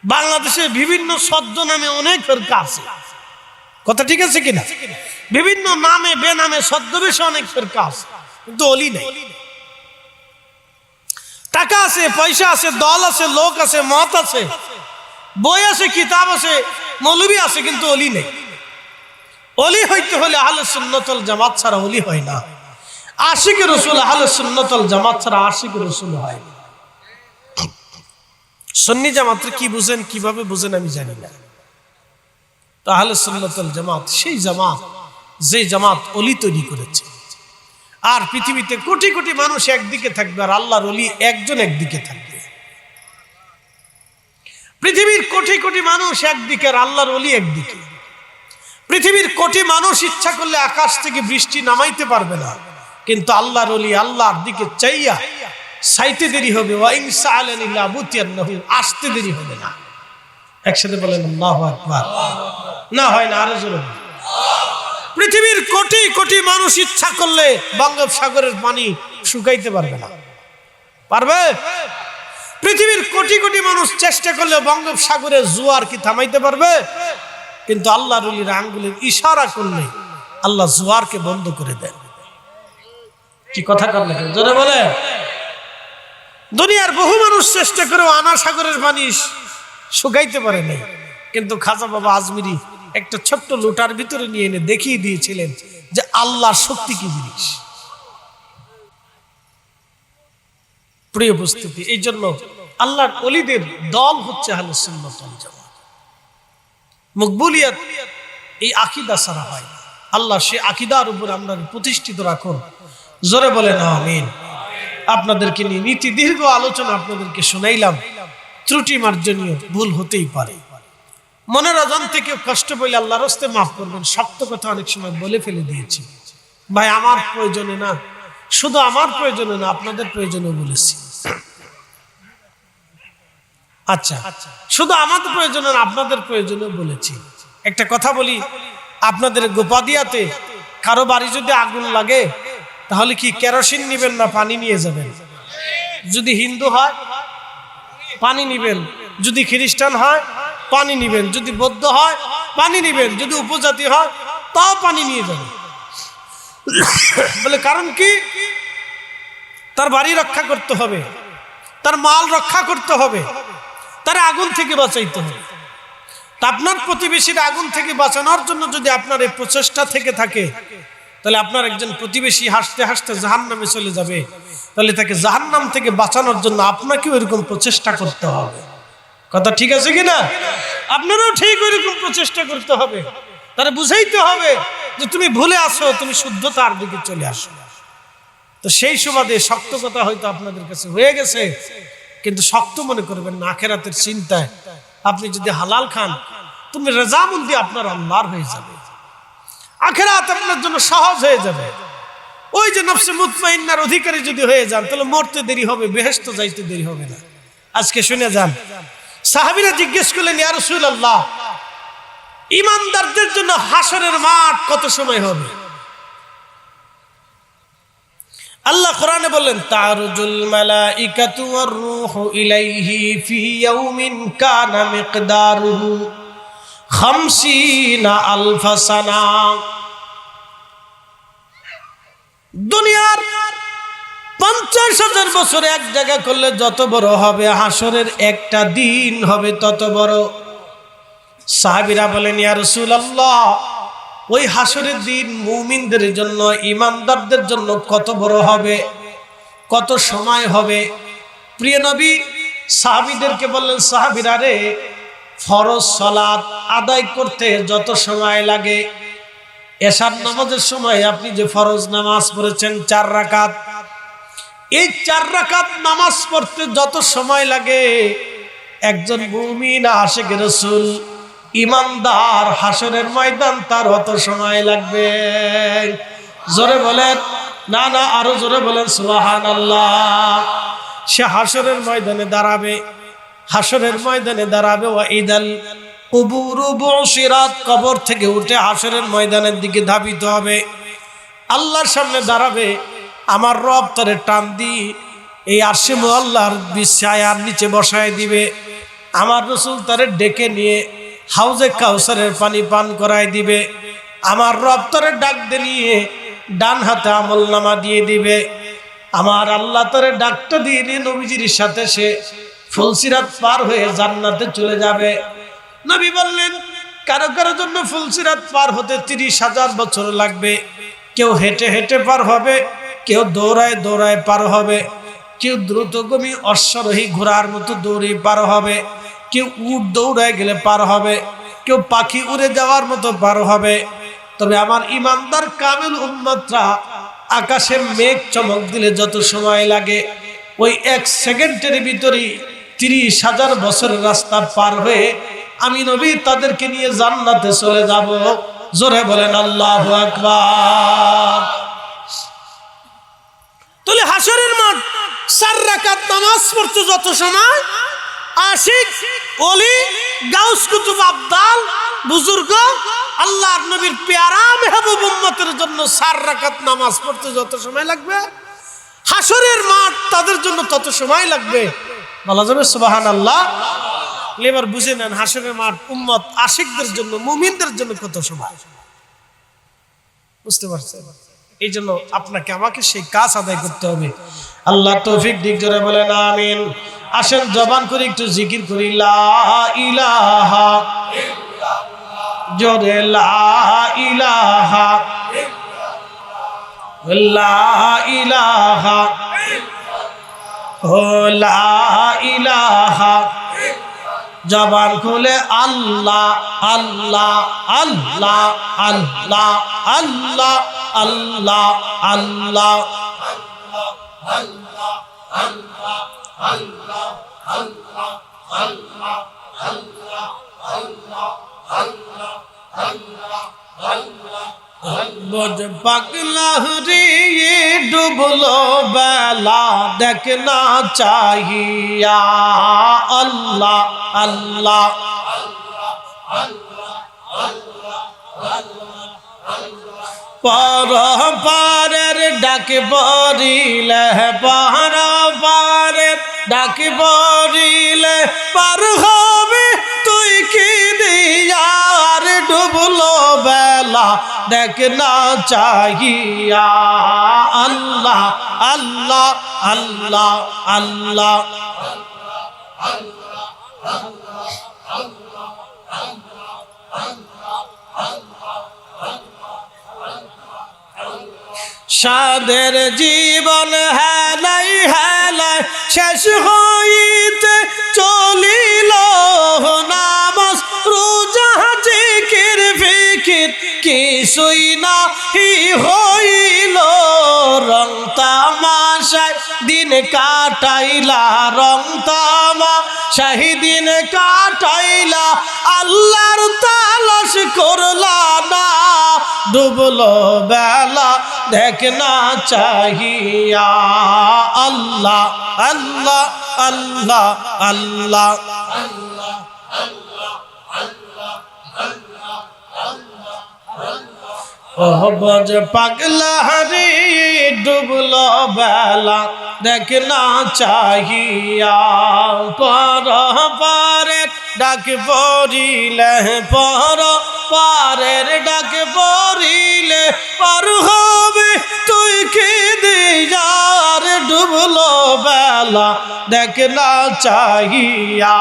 বাংলাদেশে বিভিন্ন শব্দ নামে অনেক ফেরকা আছে। কথা ঠিক আছে কিনা? বিভিন্ন নামে বেনামে ছদ্মবেশে অনেক ফেরকা আছে, কিন্তু অলি নেই। টাকা আছে, পয়সা আছে, দল আছে, লোক আছে, মত আছে, বই আছে, কিতাব আছে, মৌলবি আছে, কিন্তু অলি নেই। অলি হইতে হলে আহলে সুন্নাত ওয়াল জামাত ছাড়া অলি হয় না। আশিকে রাসূল আহলে সুন্নাত ওয়াল জামাত ছাড়া আশিকে রাসূল হয় না। সুন্নি জামাত কি বুঝেন, কিভাবে বুঝেন আমি জানি না। তো আহলে সুন্নাত ওয়াল জামাত সেই জামাত যে জামাত অলি তৈরি করেছে। আর পৃথিবীতে কোটি কোটি মানুষ একদিকে থাকবে, আর আল্লাহর অলি একজন একদিকে থাকবে। পৃথিবীর কোটি কোটি মানুষ একদিকে, আর আল্লাহর অলি একদিকে। পৃথিবীর কোটি মানুষ ইচ্ছা করলে আকাশ থেকে বৃষ্টি নামাইতে পারবে না, কিন্তু আল্লাহর অলি আল্লাহর দিকে চাইয়া চাইতে দেরি হবে। ওয়া ইন সাআলানি লা বুতিয়ান্নাহু, আসতে দেরি হবে না। একসাথে বলেন আল্লাহু আকবার। না হয় না, আরো জোরে। পৃথিবীর কোটি কোটি মানুষ ইচ্ছা করলে বঙ্গোপসাগরের পানি শুকাইতে পারবে না। পারবে? পৃথিবীর কোটি কোটি মানুষ চেষ্টা করলে বঙ্গোপসাগরের জোয়ার কি থামাইতে পারবে? কিন্তু আল্লাহর ওলির আঙ্গুলের ইশারা করলে আল্লাহ জোয়ারকে বন্ধ করে দেন। কি কথা করলে জোরে বলে? দুনিয়ার বহু মানুষ চেষ্টা করেও আনা সাগরের পানি শুকাইতে পারে নাই, কিন্তু খাজা বাবা আজমিরি একটা ছোট্ট লোটার ভিতরে নিয়ে এনে দেখিয়ে দিয়েছিলেন যে আল্লাহর শক্তি কি জিনিস। প্রিয় উপস্থিতি, এই জন্য আল্লাহর ওলিদের দল হচ্ছে আহলে সুন্নাত ওয়াল জামাত। মকবুলিয়াত এই আকীদা ছাড়া হয় না। আল্লাহ সে আকীদার উপর আমরা প্রতিষ্ঠিত রাখুন। জোরে বলেন আমিন। আপনাদেরকে নিয়ে নীতি দীর্ঘ আলোচনা আপনাদেরকে শোনাইলাম। ত্রুটি মার্জনীয়, ভুল হতেই পারে। মনের অজান থেকে কষ্ট পেলে আল্লাহর হস্তে মাফ করবেন। শক্ত কথা অনেক সময় বলে ফেলে দিয়েছি। ভাই আমার প্রয়োজনে না, শুধু আমার প্রয়োজনে না, আপনাদের প্রয়োজনে বলেছি। আচ্ছা, শুধু আমাদের প্রয়োজনে না, আপনাদের প্রয়োজনে বলেছি। একটা কথা বলি, আপনাদের গোপাদিয়াতে কারো বাড়ি যদি আগুন লাগে, তাহলে কি কেরোসিন নিবেন না পানি নিয়ে যাবেন? যদি হিন্দু হয় পানি নিবেন, যদি খ্রিস্টান হয় পানি নিবেন, যদি বৌদ্ধ হয় পানি নিবেন, যদি উপজাতি হয় তাও পানি নিয়ে যাবেন। বলে কারণ কি? তার বাড়ি রক্ষা করতে হবে, তার মাল রক্ষা করতে হবে, তার আগুন থেকে বাঁচাইতে হবে। তা আপনার প্রতিবেশীর আগুন থেকে বাঁচানোর জন্য যদি আপনার এই প্রচেষ্টা থেকে থাকে, তাহলে আপনার একজন প্রতিবেশী হাসতে হাসতে জাহান্নামে চলে যাবে, তাহলে তাকে জাহান্নাম থেকে বাঁচানোর জন্য আপনাকেও এরকম প্রচেষ্টা করতে হবে। কথা ঠিক আছে কিনা? আপনারও ঠিক ওইরকম প্রচেষ্টা করতে হবে, তারা বুঝাইতে হবে যে তুমি ভুলে আসো, তুমি শুদ্ধতার দিকে চলে আসো। তো সেই সুবাদে শক্ত কথা হয়তো আপনাদের কাছে হয়ে গেছে, কিন্তু শক্ত মনে করবেন না। আখিরাতের চিন্তায় আপনি যদি হালাল খান, তুমি রেজামন্দি আপনার আল্লাহর হয়ে যাবে, আখিরাত আপনার জন্য সহজ হয়ে যাবে। ওই যে নফসে মুতমাইন্নার অধিকারী যদি হয়ে যান, তাহলে মরতে দেরি হবে, বেহেশত যাইতে দেরি হবে না। আজকে শুনে যান, সাহাবীরা জিজ্ঞেস করলেন, ইয়া রাসূলুল্লাহ, ঈমানদারদের জন্য হাসরের মাঠ কত সময় হবে? আল্লাহ কোরআনে বললেন, তারুজুল মালাইকাতু ওয়ার রূহু ইলাইহি ফি ইয়াউমিন কানা মিকদারুহু 50,000 সানা। দুনিয়ার 50,000 বছর এক জায়গা করলে যত বড় হবে, হাসরের একটা দিন হবে তত বড়। সাহাবীরা বলেন, ইয়া রাসূলুল্লাহ, ওই হাসরের দিন মুমিনদের জন্য, ঈমানদারদের জন্য কত বড় হবে, কত সময় হবে? প্রিয় নবী সাহাবীদেরকে বললেন, সাহাবীরা রে, ফরজ সালাত আদায় করতে যত সময় লাগে, এশার নামাজের সময় আপনি যে ফরজ নামাজ পড়েছেন 4 রাকাত, এই 4 রাকাত নামাজ পড়তে যত সময় লাগে, একজন মুমিন আশিক রাসূল ঈমানদার হাসরের ময়দান তার অত সময় লাগবে। জোরে বলেন না, না আরো জোরে বলেন সুবহানাল্লাহ। সে হাসরের ময়দানে দাঁড়াবে, হাসরের ময়দানে দাঁড়াবে। ওয়া ইদাল কুবুরু বুশিরাত, কবর থেকে উঠে হাসরের ময়দানের দিকে ধাবিত হবে, আল্লাহর সামনে দাঁড়াবে। আমার রব তারে টান দি এই আরশে মুআল্লার বিছায়ার নিচে বসায় দিবে। আমার রাসূল তারে ডেকে নিয়ে হাউজে কাউসারের পানি পান করায় দিবে। আমার রব তারে ডাক দিয়ে ডান হাতে আমলনামা দিয়ে দিবে। আমার আল্লাহ তারে ডাকটা দিয়ে নিয়ে নবীজির সাথে সে ফুলসিরাত পার হয়ে জান্নাতে চলে যাবে। নবী বললেন, কারো কারো জন্য ফুলসিরাত পার হতে 30,000 বছর লাগবে। কেউ হেঁটে হেঁটে পার হবে, কেউ দৌড়ায় দৌড়ায় পার হবে, কেউ দ্রুতগমী অশ্বারোহী ঘোড়ার মতো দৌড়ে পার হবে, কেউ উট দৌড়ায় গেলে পার হবে, কেউ পাখি উড়ে যাওয়ার মতো পার হবে। তবে আমার ঈমানদার কামিল উম্মতরা আকাশে মেঘ চমক দিলে যত সময় লাগে, ওই 1 সেকেন্ডের ভিতরেই 30,000 বছরের রাস্তা পার হয়ে আমি নবী তাদেরকে নিয়ে জান্নাতে চলে যাব। জোরে বলেন আল্লাহু আকবার। তাহলে হাসরের মাঠ 4 রাকাত নামাজ পড়তে যত সময়, আশিক ওলি গাউস কুতুব আবদাল বুজুর্গ আল্লাহর নবীর পেয়ারা মেহবুব উম্মতের জন্য 4 রাকাত নামাজ পড়তে যত সময় লাগবে, হাসরের মাঠ তাদের জন্য তত সময় লাগবে। বলা যাবে সুবহানাল্লাহ। এবার বুঝে নেন হাসরের মাঠ উম্মত আশিকদের জন্য, মুমিনদের জন্য কত সময়। বুঝতে পারছেন? এই জন্য আপনাকে আমাকে সেই কাজ আদায় করতে হবে। আল্লাহ তৌফিক দিক, জোরে বলেন আমিন। আসেন জবান করে একটু জিকির করি, লা ইলাহা ইল্লাল্লাহ, জোরে লা ইলাহা লা ইলাহা ও লা ইলাহা। জবান খুলে আল্লাহ আল্লাহ আল্লাহ আল্লাহ আল্লাহ আল্লাহ আল্লাহ আল্লাহ আল্লাহ আল্লাহ আল্লাহ আল্লাহ আল্লাহ আল্লাহ আল্লাহ আল্লাহ আল্লাহ। বুঝ পাগলা রে ডুবলো বেলা দেখনা চাহিয়া, আল্লাহ আল্লাহ পর পারের ডাক পড়িলে পার পারে, ডাক পড়িলে পার হবে তুই কি দিয়ার ডুবলো বেলা দেখ না চাহিয়া। আল্লাহ আল্লাহ আল্লাহ আল্লাহ সাদের জীবন হেলাই হেলাই শেষ হইতে চলিল, নামাজ রোজা জিকির ফিকির কিছুই নাহি হইল। রং তামাশায় দিন কাটাইলা, রং তামাশায় দিন কাটাইলা, আল্লাহর তালাশ করলা না, ডুবলো বেলা দেখ না চাহিয়া। আল্লাহ আল্লাহ আল্লাহ আল্লাহ ও বজ পাগলা রে ডুবলো বেলা দেখ না চাহিয়া। পর পারের ডাক পড়িলে পর পারের ডাক পড়িলে পার হবে তুই কি দিয়ার ডুবলো বেলা দেখ না চাহিয়া।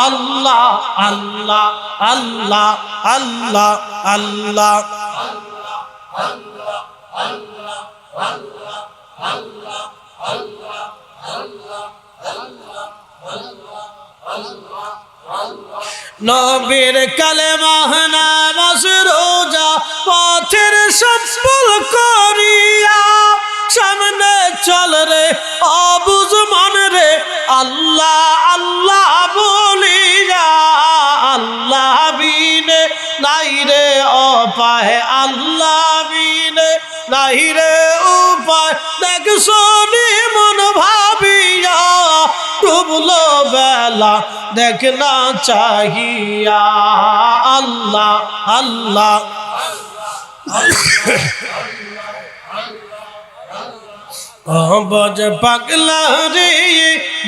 আল্লাহ আল্লাহ আল্লাহ আল্লাহ আল্লাহ নবীর কালেমা নামাজ রোজা পথের সফল করিয়া, সামনে চল রে অবুঝ মন রে আল্লাহ আল্লাহ বলিয়া। আল্লাহ বিনে নাই রে উপায়, আল্লাহ বিনে নাই রে উপায়, দেখ শুনি মন ভাবিয়া ডুবলো বেলা দেখ না চাহিয়া। আল্লাহ আল্লাহ বজ পাগলা রে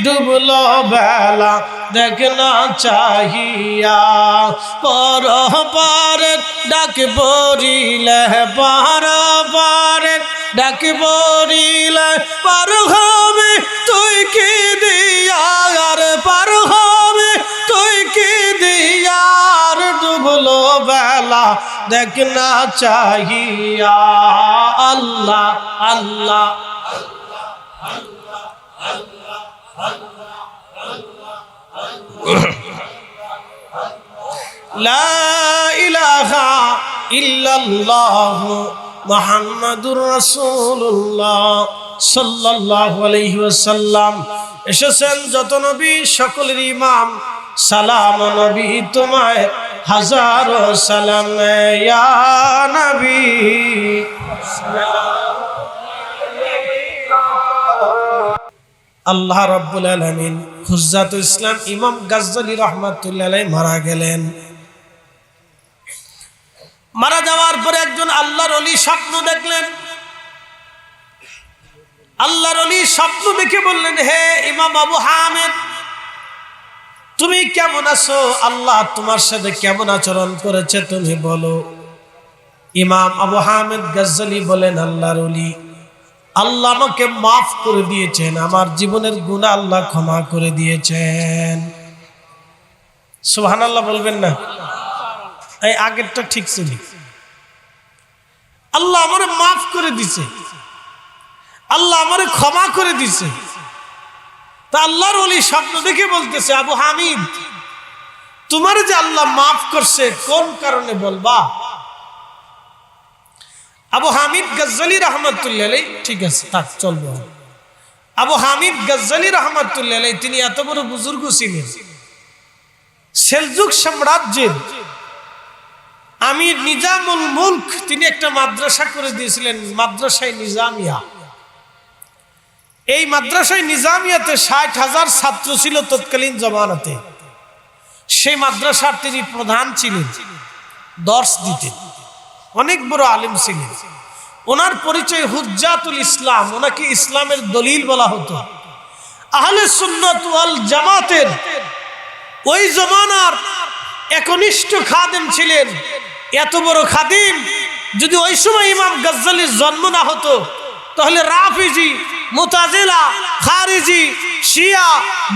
ডুবলো বেলা দেখ না চাহিয়া। পর পারের ডাক পড়িলে পার পারের ডাক পড়িলে পার হবে তুই কি দিয়ার, পার হবে তুই কি দিয়ার ডুবলো বেলা দেখ না চাহিয়া। আল্লাহ আল্লাহ লা ইলাহা ইল্লাল্লাহ মুহাম্মাদুর রাসূলুল্লাহ সাল্লাল্লাহু আলাইহি ওয়াসাল্লাম। এসেছেন যত নবী সকলের ইমাম, সালাম নবী তোমায় হাজারো সালাম ইয়া নবী। আল্লাহ রাব্বুল আলামিন হুজ্জাতুল ইসলাম ইমাম গাজ্জালী রাহমাতুল্লাহ আলাইহি মারা গেলেন। মারা যাওয়ার পরে একজন আল্লাহর ওলি স্বপ্ন দেখলেন। আল্লাহর ওলি স্বপ্ন দেখে বললেন, হে ইমাম আবু হামিদ, তুমি কেমন আছো? আল্লাহ তোমার সাথে কেমন আচরণ করেছে তুমি বলো। ইমাম আবু হামিদ গাজ্জালী বলেন, আল্লাহর ওলি, আল্লাহ আমাকে মাফ করে দিয়েছেন, আমার জীবনের গুনাহ আল্লাহ ক্ষমা করে দিয়েছেন। সুবহানাল্লাহ বলবেন না? এই আগেরটা ঠিক ছিল। আল্লাহ আমারে মাফ করে দিছে, আল্লাহ আমারে ক্ষমা করে দিছে। তা আল্লাহর ওলি স্বপ্ন দেখে বলতেছে, আবু হামিদ, তোমার যে আল্লাহ মাফ করছে কোন কারণে বলবা? আবু হামিদ গাজ্জালী রাহমাতুল্লাহ আলাইহি, ঠিক আছে তাক চলবো। আবু হামিদ গাজ্জালী রাহমাতুল্লাহ আলাইহি তিনি এত বড় বুজুর্গ ছিলেন। সেলজুক সাম্রাজ্যের আমির নিজামুল মুলক তিনি একটা মাদ্রাসা করে দিয়েছিলেন, মাদ্রাসায়ে নিজামিয়া। এই মাদ্রাসায়ে নিজামিয়াতে ৬০,০০০ ছাত্র ছিল তৎকালীন জমানাতে। সেই মাদ্রাসার তিনি প্রধান ছিলেন, দর্শ দিতেন, অনেক বড় আলেম ছিলেন। ওনার পরিচয় হুজ্জাতুল ইসলাম, ওনাকে ইসলামের দলিল বলা হতো। আহলে সুন্নাত ওয়াল জামাতের ওই জমানার একনিষ্ঠ খাদেম ছিলেন। এত বড় খাদিম যদি ওই সময় ইমাম গজ্জালির জন্ম না হতো, তাহলে রাফিজি, মুতাজিলা, খারিজি, শিয়া,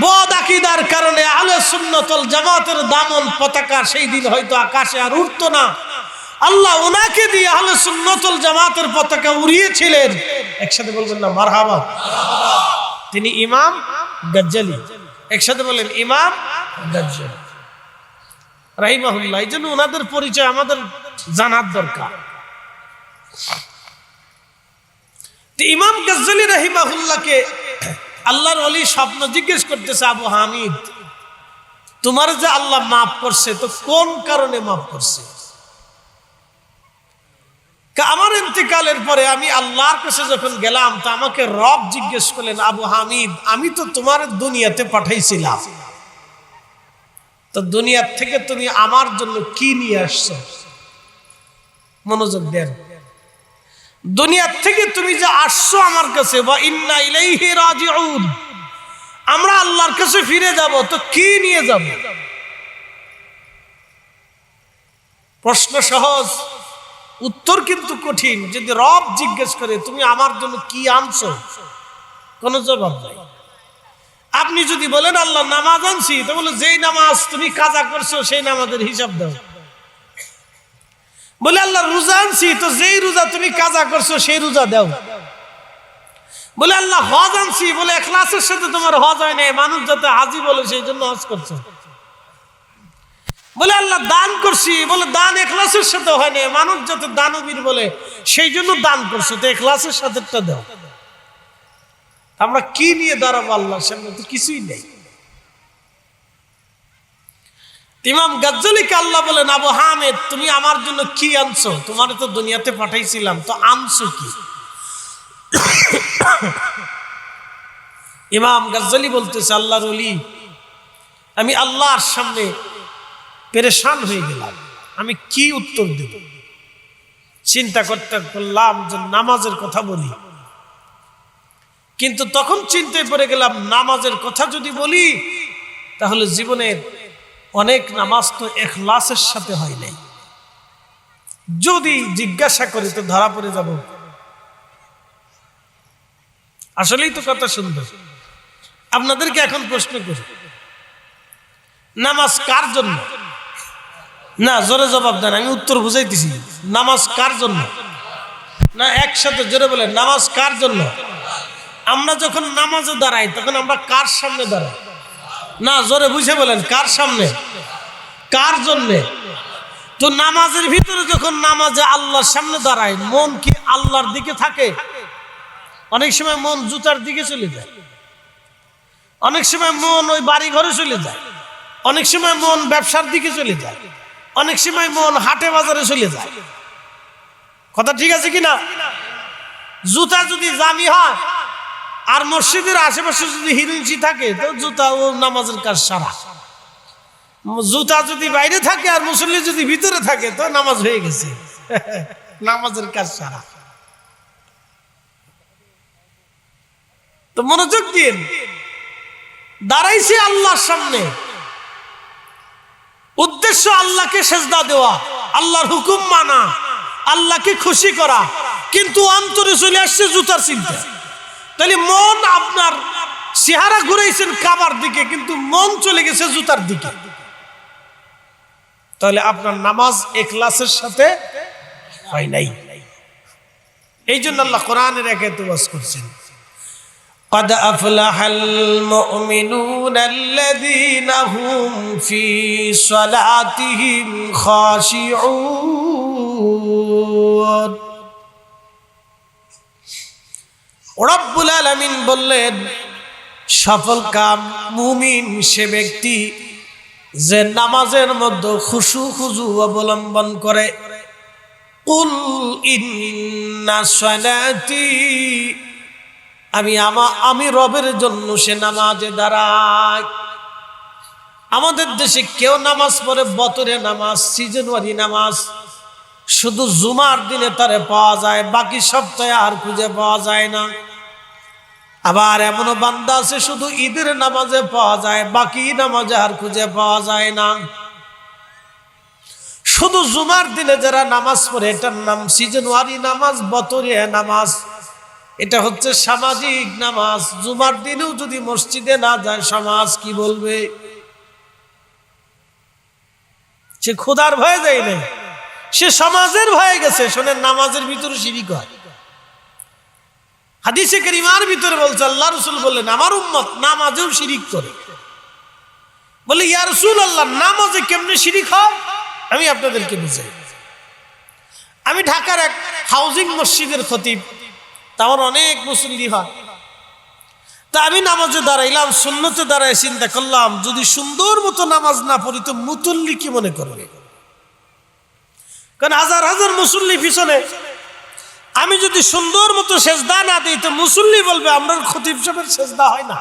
বদ আকীদার কারণে আহলে সুন্নাত ওয়াল জামাতের দামন পতাকা সেই দিন হয়তো আকাশে আর উঠতো না। আল্লাহ ওনাকে দিয়ে আহলে সুন্নাত ওয়াল জামাতের পতাকা উড়িয়েছিলেন। একসাথে বলবেন না মারহাবা। তিনি ইমাম গজ্জালি। একসাথে বলেন ইমাম গজ্জালি রাহিমাহুল্লাহ। এই জন্য ওনাদের পরিচয় আমাদের জানার দরকার। ইমাম গজ্জালি রাহিমাহুল্লাহকে আল্লাহর ওলি স্বপ্ন জিজ্ঞেস করতেছে, আবু হামিদ, তোমার যে আল্লাহ মাফ করছে তো কোন কারণে মাফ করছে? আমার ইন্তেকালের পরে আমি আল্লাহর কাছে যখন গেলাম তো আমাকে রব জিজ্ঞেস করলেন, আবু হামিদ, আমি তো তোমার দুনিয়াতে পাঠাইছিলাম, তো দুনিয়া থেকে তুমি আমার জন্য কি নিয়ে আসছো? মনোযোগ দেন। দুনিয়া থেকে তুমি যে আসছো আমার কাছে, ওয়া ইন্না ইলাইহি রাজিউন, আমরা আল্লাহর কাছে ফিরে যাব, তো কি নিয়ে যাব? প্রশ্ন সহজ, উত্তর কিন্তু কঠিন। যদি রব জিজ্ঞেস করে তুমি আমার জন্য কি আনছো, কোনো জবাব নাই। আপনি যদি বলেন আল্লাহ নামাজ আনছি, তো বলে যেই নামাজ তুমি কাজা করছো সেই নামাজের হিসাব দাও। বলে আল্লাহ রোজা আনছি, তো যেই রোজা তুমি কাজা করছো সেই রোজা দাও। বলে আল্লাহ হজ আনছি, বলে ইখলাসের সাথে তোমার হজ হয় নাই, মানুষ যাতে হাজি বলে সেই জন্য হজ করছো। বলে আল্লাহ দান করছি, বলে দান ইখলাসের সাথে হয় নাই, মানুষ যাতে দানবীর বলে সেই জন্য দান করছো, তো ইখলাসের সাথে দাও। আমরা কি নিয়ে দাঁড়াবো আল্লাহর সামনে? তো কিছুই নেই। ইমাম গজ্জালিকে আল্লাহ বলেন, আবু হামিদ, তুমি আমার জন্য কি আনছো? তোমার তো দুনিয়াতে পাঠাইছিলাম, তো আনছো কি? ইমাম গজ্জালি বলতেছে, আল্লাহর ওলি, আমি আল্লাহর সামনে পেরেশান হয়ে গেলাম, আমি কি উত্তর দেব? চিন্তা করতে করলাম যে নামাজের কথা বলি, কিন্তু তখন চিন্তায় পড়ে গেলাম নামাজের কথা যদি বলি তাহলে জীবনের অনেক নামাজ তো ইখলাসের সাথে হয় নাই। যদি জিজ্ঞাসা করি তো ধরা পড়ে যাব। আসলেই তো কথা সুন্দর। আপনাদেরকে এখন প্রশ্ন করি, নামাজ কার জন্য? না, জোরে জবাব দেন, আমি উত্তর বুঝাইতেছি। নামাজ কার জন্য? না, একসাথে জোরে বলেন, নামাজ কার জন্য? আমরা যখন নামাজে দাঁড়াই তখন আমরা কার সামনে দাঁড়াই? না, জোরে বুঝে বলেন, কার সামনে, কার জন্যে? তো নামাজের ভিতরে যখন নামাজে আল্লাহর সামনে দাঁড়ায়, মন কি আল্লাহর দিকে থাকে? অনেক সময় মন জুতার দিকে চলে যায়, অনেক সময় মন ওই বাড়ি ঘরে চলে যায়, অনেক সময় মন ব্যবসার দিকে চলে যায়, অনেক সময় মন হাটে বাজারে চলে যায়। কথা ঠিক আছে কিনা? জুতা যদি জামি হয় আর মসজিদের আশেপাশে যদি হিরিঞ্চি থাকে তো জুতা ও নামাজের কাজ সারা। জুতা যদি বাইরে থাকে আর মুসল্লি যদি ভিতরে থাকে তো নামাজ হয়ে গেছে, নামাজের কাজ সারা। তো মনোযোগ দিন, দাঁড়াইছে আল্লাহর সামনে, উদ্দেশ্য আল্লাহকে সেজদা দেওয়া, আল্লাহর হুকুম মানা, আল্লাহকে খুশি করা, কিন্তু অন্তরে চলে আসছে জুতার চিন্তা। তাহলে মন আপনার চেহারা ঘুরাইছেন কাবার দিকে, কিন্তু মন চলে গেছে জুতার দিকে, তাহলে আপনার নামাজ ইখলাসের সাথে হয় নাই। এই জন্য আল্লাহ কোরআনের আয়াতে ওয়াজ করছেন, قد أفلح المؤمنون الذين هم في صلاتهم خاشعون। রব্বুল আলামিন বললেন, সফল কাম মুমিন সে ব্যক্তি যে নামাজের মধ্যে খুশু খুজু অবলম্বন করে। কুল ইন্না সালাতি, আমি রবের জন্য সে নামাজে দাঁড়াই। আমাদের দেশে কেউ নামাজ পড়ে বতরে নামাজ, সিজনওয়ারি নামাজ, শুধু জুমার দিনে তারে পাওয়া যায়, বাকি সপ্তাহে আর খুঁজে পাওয়া যায় না। আবার এমনও বান্দা আছে শুধু ঈদের নামাজে পাওয়া যায়, বাকি নামাজে আর খুঁজে পাওয়া যায় না। শুধু জুমার দিনে যারা নামাজ পড়ে এটার নাম সিজনওয়ারি নামাজ, বতরিয়া নামাজ। এটা হচ্ছে সামাজিক নামাজ। জুমার দিনেও যদি মসজিদে না যায় সমাজ কি বলবে? সে খোদার ভয়ে যায় নাই, সে সমাজের ভয়ে গেছে। শোনেন, নামাজের ভিতরে শিরিক হয়। হাদিসে কারিমার ভিতরে বলছে, আল্লাহ রাসূল বললেন আমার উম্মত নামাজেও শিরিক করে। বলে ইয়া রাসূলুল্লাহ, নামাজে কেমনে শিরিক হয় আমি আপনাদেরকে বুঝাই। আমি ঢাকার এক হাউজিং মসজিদের খতিব, আমার অনেক মুসল্লি হয়। তা আমি নামাজে দাঁড়াইলাম, সুন্নতে দাঁড়াই চিন্তা করলাম যদি সুন্দর মতো নামাজ না পড়ি তো মুসল্লি কি মনে করবে? কারণ হাজার হাজার মুসল্লি পিছনে, আমি যদি সুন্দর মতো সেজদা না দিই তো মুসল্লি বলবে আমরা খতিব সাহেবের সেজদা হয় না।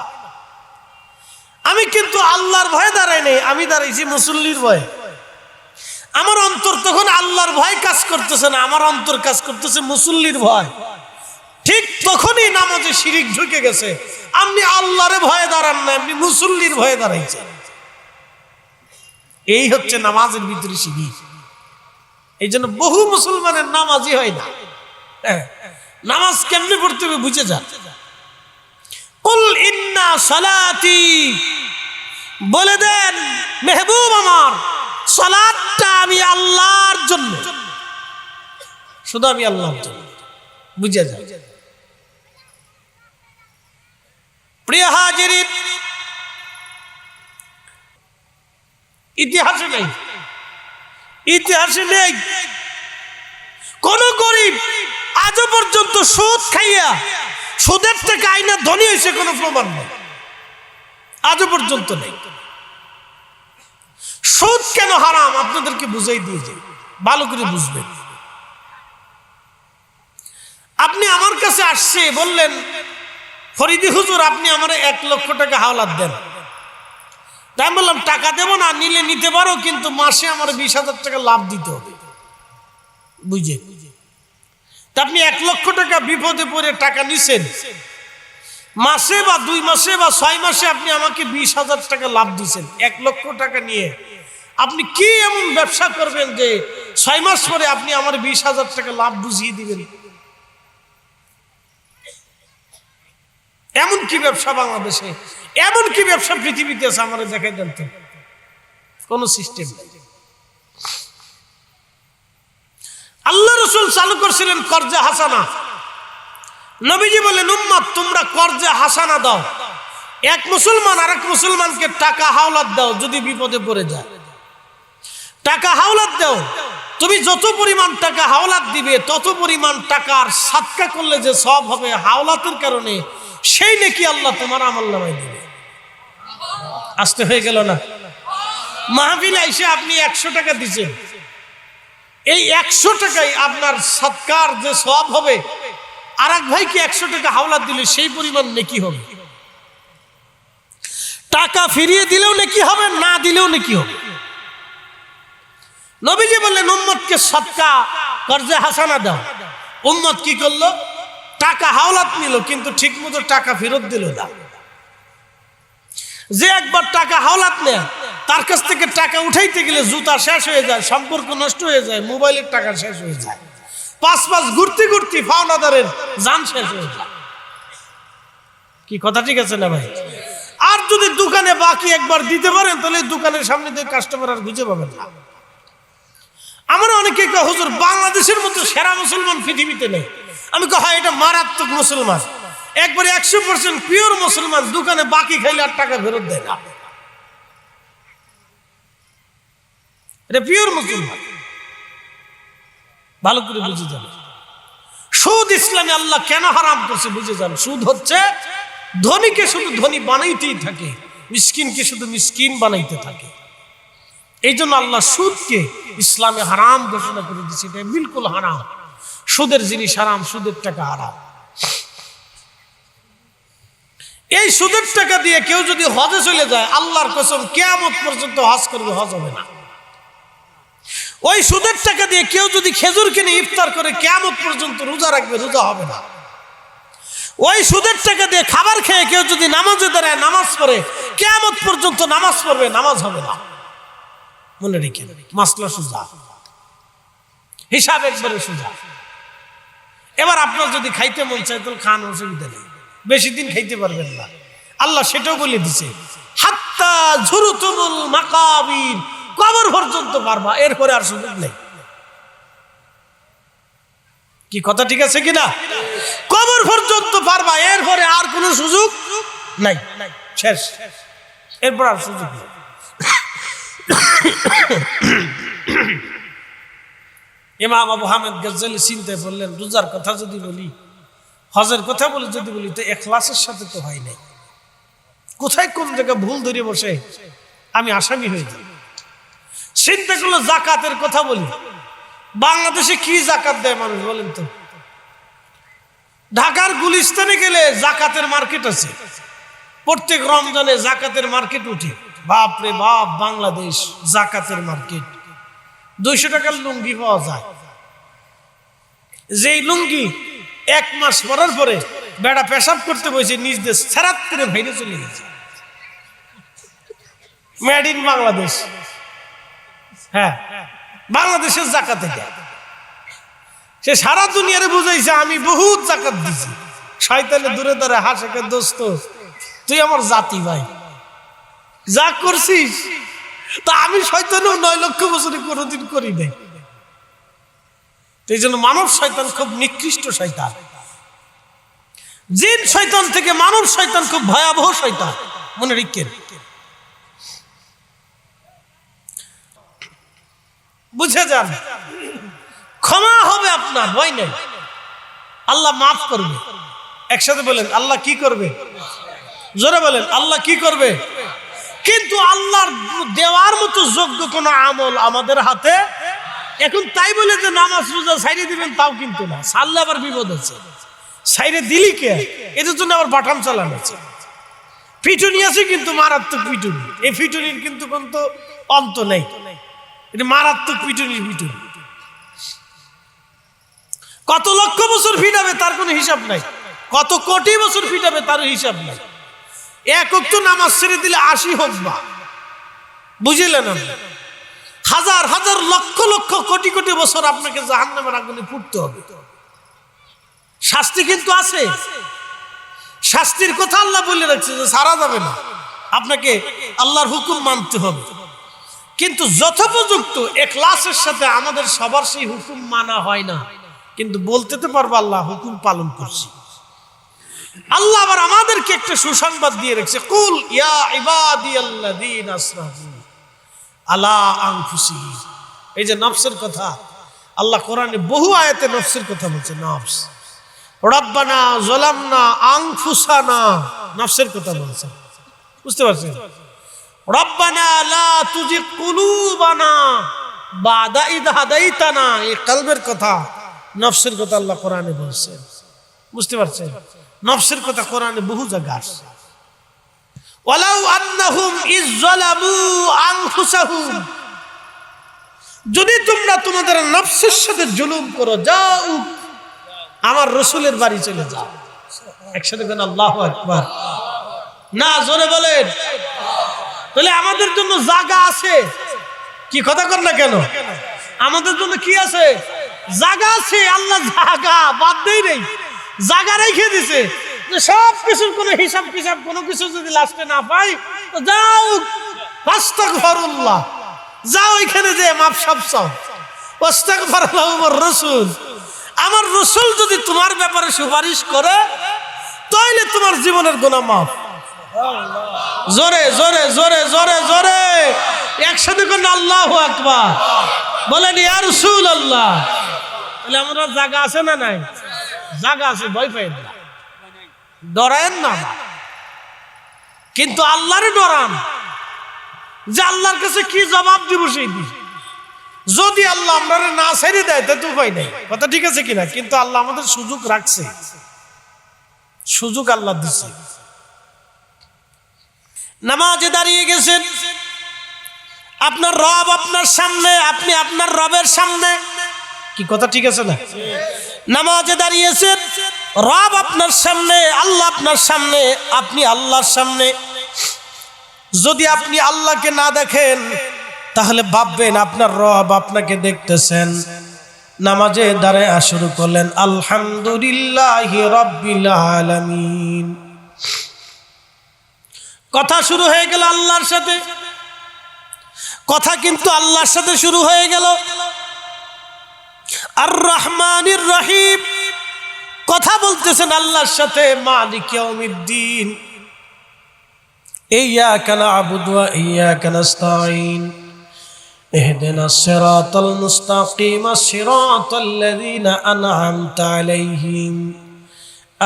আমি কিন্তু আল্লাহর ভয়ে দাঁড়াই নাই, আমি দাঁড়াইছি মুসল্লির ভয়ে। আমার অন্তর তখন আল্লাহর ভয় কাজ করতেছে না, আমার অন্তর কাজ করতেছে মুসল্লির ভয়। ঠিক তখনই নামাজে শিরিক ঢুকে গেছে। আপনি আল্লাহর ভয়ে দাঁড়ান না, আপনি মুসল্লির ভয়ে দাঁড়াইছেন। এই হচ্ছে নামাজের ভিতরে শিরিক। এই জন্য বহু মুসলমানের নামাজই হয় না। নামাজ কেমনে পড়তে হবে বুঝে যান। কুল ইন্না সালাতি, বলে দেন মেহবুব আমার, সালাতটা আমি আল্লাহর জন্য, শুধু আমি আল্লাহর জন্য। বুঝে যান। প্রিয় হাজিরিন, ইতিহাসে নেই, ইতিহাসে নেই কোন গরিব আজও পর্যন্ত সুদ খাইয়া সুদের টাকা আইনা ধনী হয়েছে কোনো প্রমাণ নেই, আজও পর্যন্ত নেই। সুদ কেন হারাম আপনাদেরকে বুঝাই দিয়ে যাই, ভালো করে বুঝবেন। আপনি আমার কাছে আসছে, বললেন ফরিদি হুজুর আপনি আমার 1 লক্ষ টাকা হাওলাত দেন। তাই আমি বললাম টাকা দেবো না, নিলে নিতে পারো, কিন্তু মাসে আমার 20,000 টাকা লাভ দিতে হবে। বুঝে তা আপনি 1 লক্ষ টাকা বিপদে পড়ে টাকা নিছেন, মাসে বা 2 মাসে বা 6 মাসে আপনি আমাকে 20,000 টাকা লাভ দিচ্ছেন। 1 লক্ষ টাকা নিয়ে আপনি কি এমন ব্যবসা করবেন যে 6 মাস পরে আপনি আমার 20,000 টাকা লাভ বুঝিয়ে দিবেন? এমন কি ব্যবসা বাংলাদেশে, এমন কি ব্যবসা পৃথিবীতে আছে আমার দেখাই দেন তো। কোন সিস্টেম নেই। আল্লাহ রাসূল চালু করছিলেন কর্জা হাসানা। নবীজি বলেন উম্মত তোমরা কর্জা হাসানা দাও। এক মুসলমান আরেক মুসলমানকে টাকা হাওলাত দাও, যদি বিপদে পড়ে যায় টাকা হাওলাত দাও। তুমি যত পরিমাণ টাকা হাওলাত দিবে তত পরিমাণ টাকার সাদকা করলে যে সওয়াব হবে হাওলাতের কারণে, সেই নেকি আল্লাহ তোমার আমলনামায় দিবে। আসতে হয়ে গেল না? মাহফিলে এসে আপনি 100 টাকা দিচ্ছেন, এই 100 টাকায় আপনার সৎকার যে সওয়াব হবে, আর এক ভাইকে 100 টাকা হাওলাত দিলে সেই পরিমাণ নেকি হবে। টাকা ফিরিয়ে দিলেও নেকি হবে, না দিলেও নেকি হবে। নবীজি বললেন উম্মতকে সদকা কর্জে হাসানা দাও। উম্মত কি করলো? টাকা হাওলাত নিল, কিন্তু ঠিক মতো টাকা ফেরত দিল না। যে একবার টাকা হাওলাত নেয় তার কাছ থেকে টাকা উঠাইতে গেলে জুতা শেষ হয়ে যায়, সম্পর্ক নষ্ট হয়ে যায়, মোবাইলের টাকা শেষ হয়ে যায়, 5 ঘুরতে ঘুরতে ফাওনাদারের জান শেষ হয়ে যায়। কি কথা ঠিক আছে না ভাই? আর যদি দোকানে বাকি একবার দিতে পারেন তাহলে দোকানের সামনে দিয়ে কাস্টমার আর খুঁজে পাবেন না। আমরা অনেকে হুজুর বাংলাদেশের মতো সেরা মুসলমান পৃথিবীতে নেই। আমি কই এটা মারাত্মক মুসলমান, একবারে 100% পিওর মুসলমান, দোকানে বাকি খাইলে আর টাকা ফেরত দেয় না। এটা পিওর মুসলমান। ভালো করে বুঝে যান। সুদ ইসলামে আল্লাহ কেন হারাম করছে বুঝে যান। সুদ হচ্ছে ধনীকে শুধু ধনী বানাইতেই থাকে, মিসকিনকে শুধু মিসকিন বানাইতে থাকে। এই জন্য আল্লাহ সুদকে ইসলামে হারাম ঘোষণা করে দিচ্ছে। এটা বিলকুল হারাম। সুদের জিনিস হারাম, সুদের টাকা হারাম। এই সুদের টাকা দিয়ে কেউ যদি হজে চলে যায়, আল্লাহর কসম কিয়ামত পর্যন্ত হজ করবে, হজ হবে না। ওই সুদের টাকা দিয়ে কেউ যদি খেজুর কিনে ইফতার করে কিয়ামত পর্যন্ত রোজা রাখবে, রোজা হবে না। ওই সুদের টাকা দিয়ে খাবার খেয়ে কেউ যদি নামাজে দাঁড়ায় নামাজ পড়ে কিয়ামত পর্যন্ত নামাজ পড়বে, নামাজ হবে না। মনে রেখেন, মাসলা সোজা, হিসাব একবারে সোজা। এবার আপনার যদি খাইতে মন চায় তাহলে খান, অসুবিধা নেই, বেশি দিন খাইতে পারবেন না। আল্লাহ সেটাও বলে দিছে, হাত্তা যুরতুমুল মাকাবির, কবর পর্যন্ত পারবা, এরপরে আর সুযোগ নেই। কি কথা ঠিক আছে কিনা? কবর পর্যন্ত পারবা, এরপরে আর কোনো সুযোগ নাই, শেষ, এরপর আর সুযোগ নেই। ইমাম আবু হামেদ গজ্জালি চিন্তায় বললেন, রোজার কথা যদি বলি, হজের কথা বলে যদি বলি, তো ইখলাসের সাথে তো হয় নাই। কোথায় কোন জায়গায় ভুল ধরে বসে আমি আসামি হয়ে যাই। চিন্তা করলো জাকাতের কথা বলি, বাংলাদেশে কি জাকাত দেয় মানুষ বলেন তো? ঢাকার গুলিস্তানে গেলে জাকাতের মার্কেট আছে, প্রত্যেক রমজানে জাকাতের মার্কেট উঠে। বাপ রে বাপ, বাংলাদেশ জাকাতের মার্কেট। 200 টাকার লুঙ্গি পাওয়া যায়, যেই লুঙ্গি 1 মাস পরার পরে বেড়া পেশাব করতে বসে নিজ দেশ ছাড়াত করে বাইরে চলে গেছে। Made in Bangladesh. হ্যাঁ, বাংলাদেশের জাকাতে দেয়। সে সারা দুনিয়ারে বুঝাইছে আমি বহুত জাকাত দিছি। শয়তানে দূরে দূরে হাসে, দোস্ত তুই আমার জাতি ভাই, যা করছিস তা আমি শয়তানেও 9 লক্ষ বছরে কোনোদিন করি নাই। এই জন্য মানব শয়তান খুব নিকৃষ্ট শয়তান। জিন শয়তান থেকে মানব শয়তান খুব ভয়াবহ শয়তান, মনে রাখেন। বুঝে যান, ক্ষমা হবে আপনার, ভয় নেই, আল্লাহ মাফ করবে। একসাথে বলেন, আল্লাহ কি করবে? জোরে বলেন, আল্লাহ কি করবে? কিন্তু আল্লাহর দেওয়ার মতো যোগ্য কোন আমল আমাদের হাতে এখন, তাই বলে যে নামাজ রোজা সাইরে দিবেন তাও কিন্তু না, সারলে আবার বিপদ আছে। সাইরে দিলি কে? এদের জন্য আবার বাটাম চালানো আছে, পিটুনি আছে, কিন্তু মারাত্মক পিটুনি। এই পিটুনির কিন্তু কোন তো অন্ত নেই, এটা মারাত্মক পিটুনির পিটুনি। কত লক্ষ বছর ফিটাবে তার কোনো হিসাব নাই, কত কোটি বছর ফিটাবে তার হিসাব নাই। এক ওয়াক্ত নামাজ ছেড়ে দিলে 80 হোক বা, বুঝলেন? হাজার হাজার লক্ষ লক্ষ কোটি কোটি বছর আপনাকে জাহান্নামের আগুনে পুড়তে হবে। শাস্তি কিন্তু আছে, শাস্তির কথা আল্লাহ বলে রাখছে যে ছাড়া যাবে না, আপনাকে আল্লাহর হুকুম মানতে হবে। কিন্তু যথোপযুক্ত ইখলাসের সাথে আমাদের সবার সেই হুকুম মানা হয় না, কিন্তু বলতে তো পারবো আল্লাহ হুকুম পালন করছি। আল্লাহ আবার আমাদেরকে একটা সুসংবাদ দিয়ে রেখেছে, কুল ইয়া ইবাদিয়াল্লাযীনা আসরাফু আলা আনফুসিহিম। এই যে নফসের কথা আল্লাহ কোরআনে বহু আয়াতে নফসের কথা বলছে। নফস, রব্বানা যালামনা আনফুসানা, নফসের কথা বলছে, বুঝতে পারছেন? রব্বানা লা তুজিগ কুলুবানা বাদা ইদ হাদাইতানা, এই কলবের কথা, নফসের কথা আল্লাহ কোরআনে বলছেন, বুঝতে পারছেন? নফসের কথা কোরআনে বহু জায়গা আসছে। ওয়ালাউ আন্নাহুম ইজ যালামু আনফুসাহুম, যদি তোমরা তোমাদের নফসের সাথে জুলুম করো, যাও আমার রাসূলের বাড়ি চলে যাও। একসাথে বলেন আল্লাহু আকবার। না, জোরে বলেন। তাহলে আমাদের জন্য জায়গা আছে, কি কথা কর না কেন? আমাদের জন্য কি আছে? জায়গা আছে। আল্লাহ জায়গা বাদ দেই নেই, জায়গা রেখে দিছে। সব কিছুর কোনো হিসাব কিতাব কোনো কিছু যদি লাস্টে না পাই, তো যাও আস্তাগফিরুল্লাহ, যাও এখানে যে মাপ সব চাও, আস্তাগফিরুল্লাহ আমার রাসূল। আমার রাসূল যদি তোমার ব্যাপারে সুপারিশ করে তাহলে তোমার জীবনের গুনাহ মাফ। জোরে জোরে জোরে জোরে জোরে একসাথে কোন আল্লাহু আকবার বলেন, ইয়া রাসূলুল্লাহ। তাহলে আমরা জায়গা আছে না নাই? জায়গা আছে, ভয় পাই না, ডরায়েন না, কিন্তু আল্লাহরে ডরান যে আল্লাহর কাছে কি জবাব দিব সেই দিন। যদি আল্লাহ আমরা না ছেড়ে দেয় তা তো উপায় নেই, কথা ঠিক আছে কিনা? কিন্তু আল্লাহ আমাদের সুযোগ রাখছে, সুযোগ আল্লাহ দিচ্ছে। নামাজে দাঁড়িয়ে গেছেন, আপনার রব আপনার সামনে, আপনি আপনার রবের সামনে। কি কথা ঠিক আছে না? নামাজে দাঁড়িয়েছেন, রব আপনার সামনে, আল্লাহ আপনার সামনে, আপনি আল্লাহর সামনে। যদি আপনি আল্লাহকে না দেখেন তাহলে ভাববেন আপনার রব আপনাকে দেখতেছেন। নামাজে দাঁড়ায় শুরু করলেন আলহামদুলিল্লাহি রাব্বিল আলামিন, কথা শুরু হয়ে গেল আল্লাহর সাথে। কথা কিন্তু আল্লাহর সাথে শুরু হয়ে গেল। আর রহমানির রহিম, কথা বলতেছেন আল্লাহর সাথে। মালিক ইয়াউমিদ্দিন, ইয়্যাকা না'বুদু ওয়া ইয়্যাকা নাস্তাঈন, ইহদিনাস সিরাতাল মুস্তাকিম, সিরাতাল্লাযীনা আন'আমতা আলাইহিম।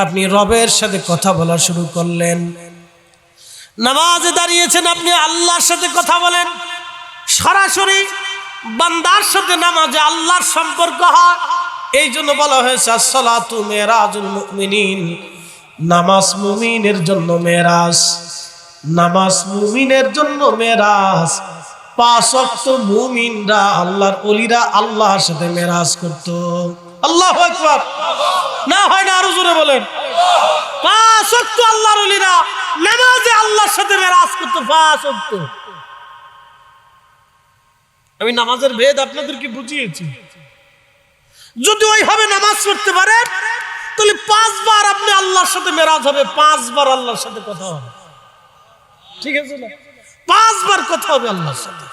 আপনি রবের সাথে কথা বলা শুরু করলেন। নামাজে দাঁড়িয়েছেন, আপনি আল্লাহর সাথে কথা বলেন। সরাসরি বান্দার সাথে নামাজে আল্লাহর সম্পর্ক হয়। এই জন্য বলা হয়েছে আসসালাতু মিরাজুল মুমিনিন, নামাজ মুমিনের জন্য মেরাজ। নামাজ মুমিনের জন্য মেরাজ। 5 ওয়াক্ত মুমিনরা, আল্লাহর ওলিরা আল্লাহর সাথে মেরাজ করত। আল্লাহু আকবার। না হয় না, আরো জোরে বলেন। 5 ওয়াক্ত আল্লাহর ওলিরা নামাজে আল্লাহর সাথে মেরাজ করত। 5 ওয়াক্ত। আমি নামাজের ভেদ আপনাদেরকে বুঝিয়েছি। যদি ওইভাবে নামাজ পড়তে পারেন তাহলে 5 বার আপনি আল্লাহর সাথে মেরাজ হবে, 5 বার আল্লাহর সাথে কথা হবে। ঠিক আছে না? 5 বার কথা হবে আল্লাহর সাথে।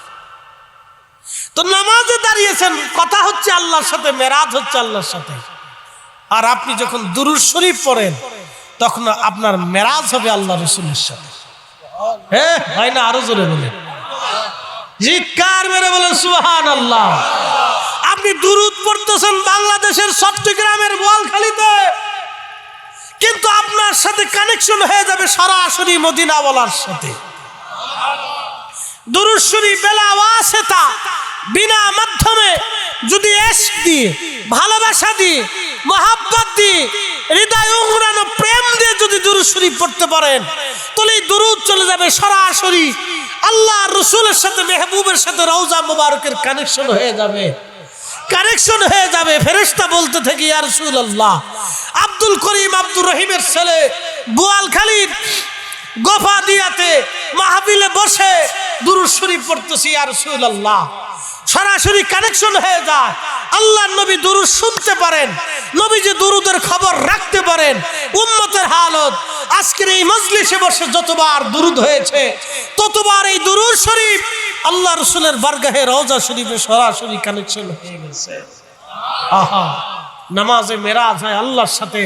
তো নামাজে দাঁড়িয়েছেন, কথা হচ্ছে আল্লাহর সাথে, মেরাজ হচ্ছে আল্লাহর সাথে। আর আপনি যখন দুরূদ শরীফ পড়েন তখন আপনার মেরাজ হবে আল্লাহ রাসূলের সাথে। হ্যাঁ হয় না? আরো জোরে বলেন। জিকার মেরে বলেন সুবহানাল্লাহ। আপনি দুরূদ পড়তেছেন বাংলাদেশের চট্টগ্রামের বোয়ালখালীতে, কিন্তু আপনার সাথে কানেকশন হয়ে যাবে সরাসরি মদিনাওয়ালার সাথে। দুরূদ শরীফ বেলা ওয়াসিতা, বিনা মাধ্যমে যদি ইশক দিয়ে, ভালোবাসা দিয়ে, মহব্বত দিয়ে, হৃদয় উংরানো প্রেম দিয়ে যদি দুরূদ শরীফ পড়তে পারেন তাহলে এই দুরূদ চলে যাবে সরাসরি আল্লাহ রাসূলের সাথে, মেহবুবের সাথে রওজা মুবারকের কানেকশন হয়ে যাবে। কানেকশন হয়ে যাবে। ফেরেশতা বলতে থাকে ইয়া রাসূলুল্লাহ, আব্দুল করিম আব্দুর রহিমের ছেলে বোয়ালখালীর গোফাদিয়াতে মাহফিলে বসে দুরূদ শরীফ পড়তেছি ইয়া রাসূলুল্লাহ। সরাসরি কানেকশন হয়ে যায়। আল্লাহর নবী দুরূদ শুনতে পারেন, নবীজি দুরূদের খবর রাখতে পারেন। উম্মতের হালত আজকের এই মজলিসে বসে যতবার দুরূদ হয়েছে ততবার এই দুরূদ শরীফ আল্লাহ রাসূলের বারগাহে রওজা শরীফে সরাসরি কানেকশন হয়ে গেছে। আহা, নামাজে মেরাজ হয় আল্লাহর সাথে,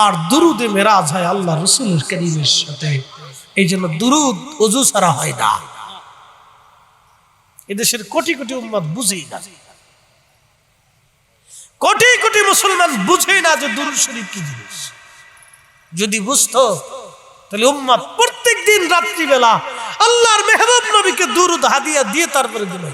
আর দুরূদে মেরাজ হয় আল্লাহ রাসূলের কারীমের সাথে। এই জন্য দুরূদ ওযু ছাড়া হয় না। এদেশের কোটি কোটি উম্মত বুঝেই না, কোটি কোটি মুসলমান বুঝেই না যে দুরূদ শরীফ কি জিনিস। যদি বুঝতো তাহলে উম্মত প্রত্যেক দিন রাত্রিবেলা আল্লাহর মেহবুব নবীকে দুরূদ হাদিয়া দিয়ে তারপরে দিল।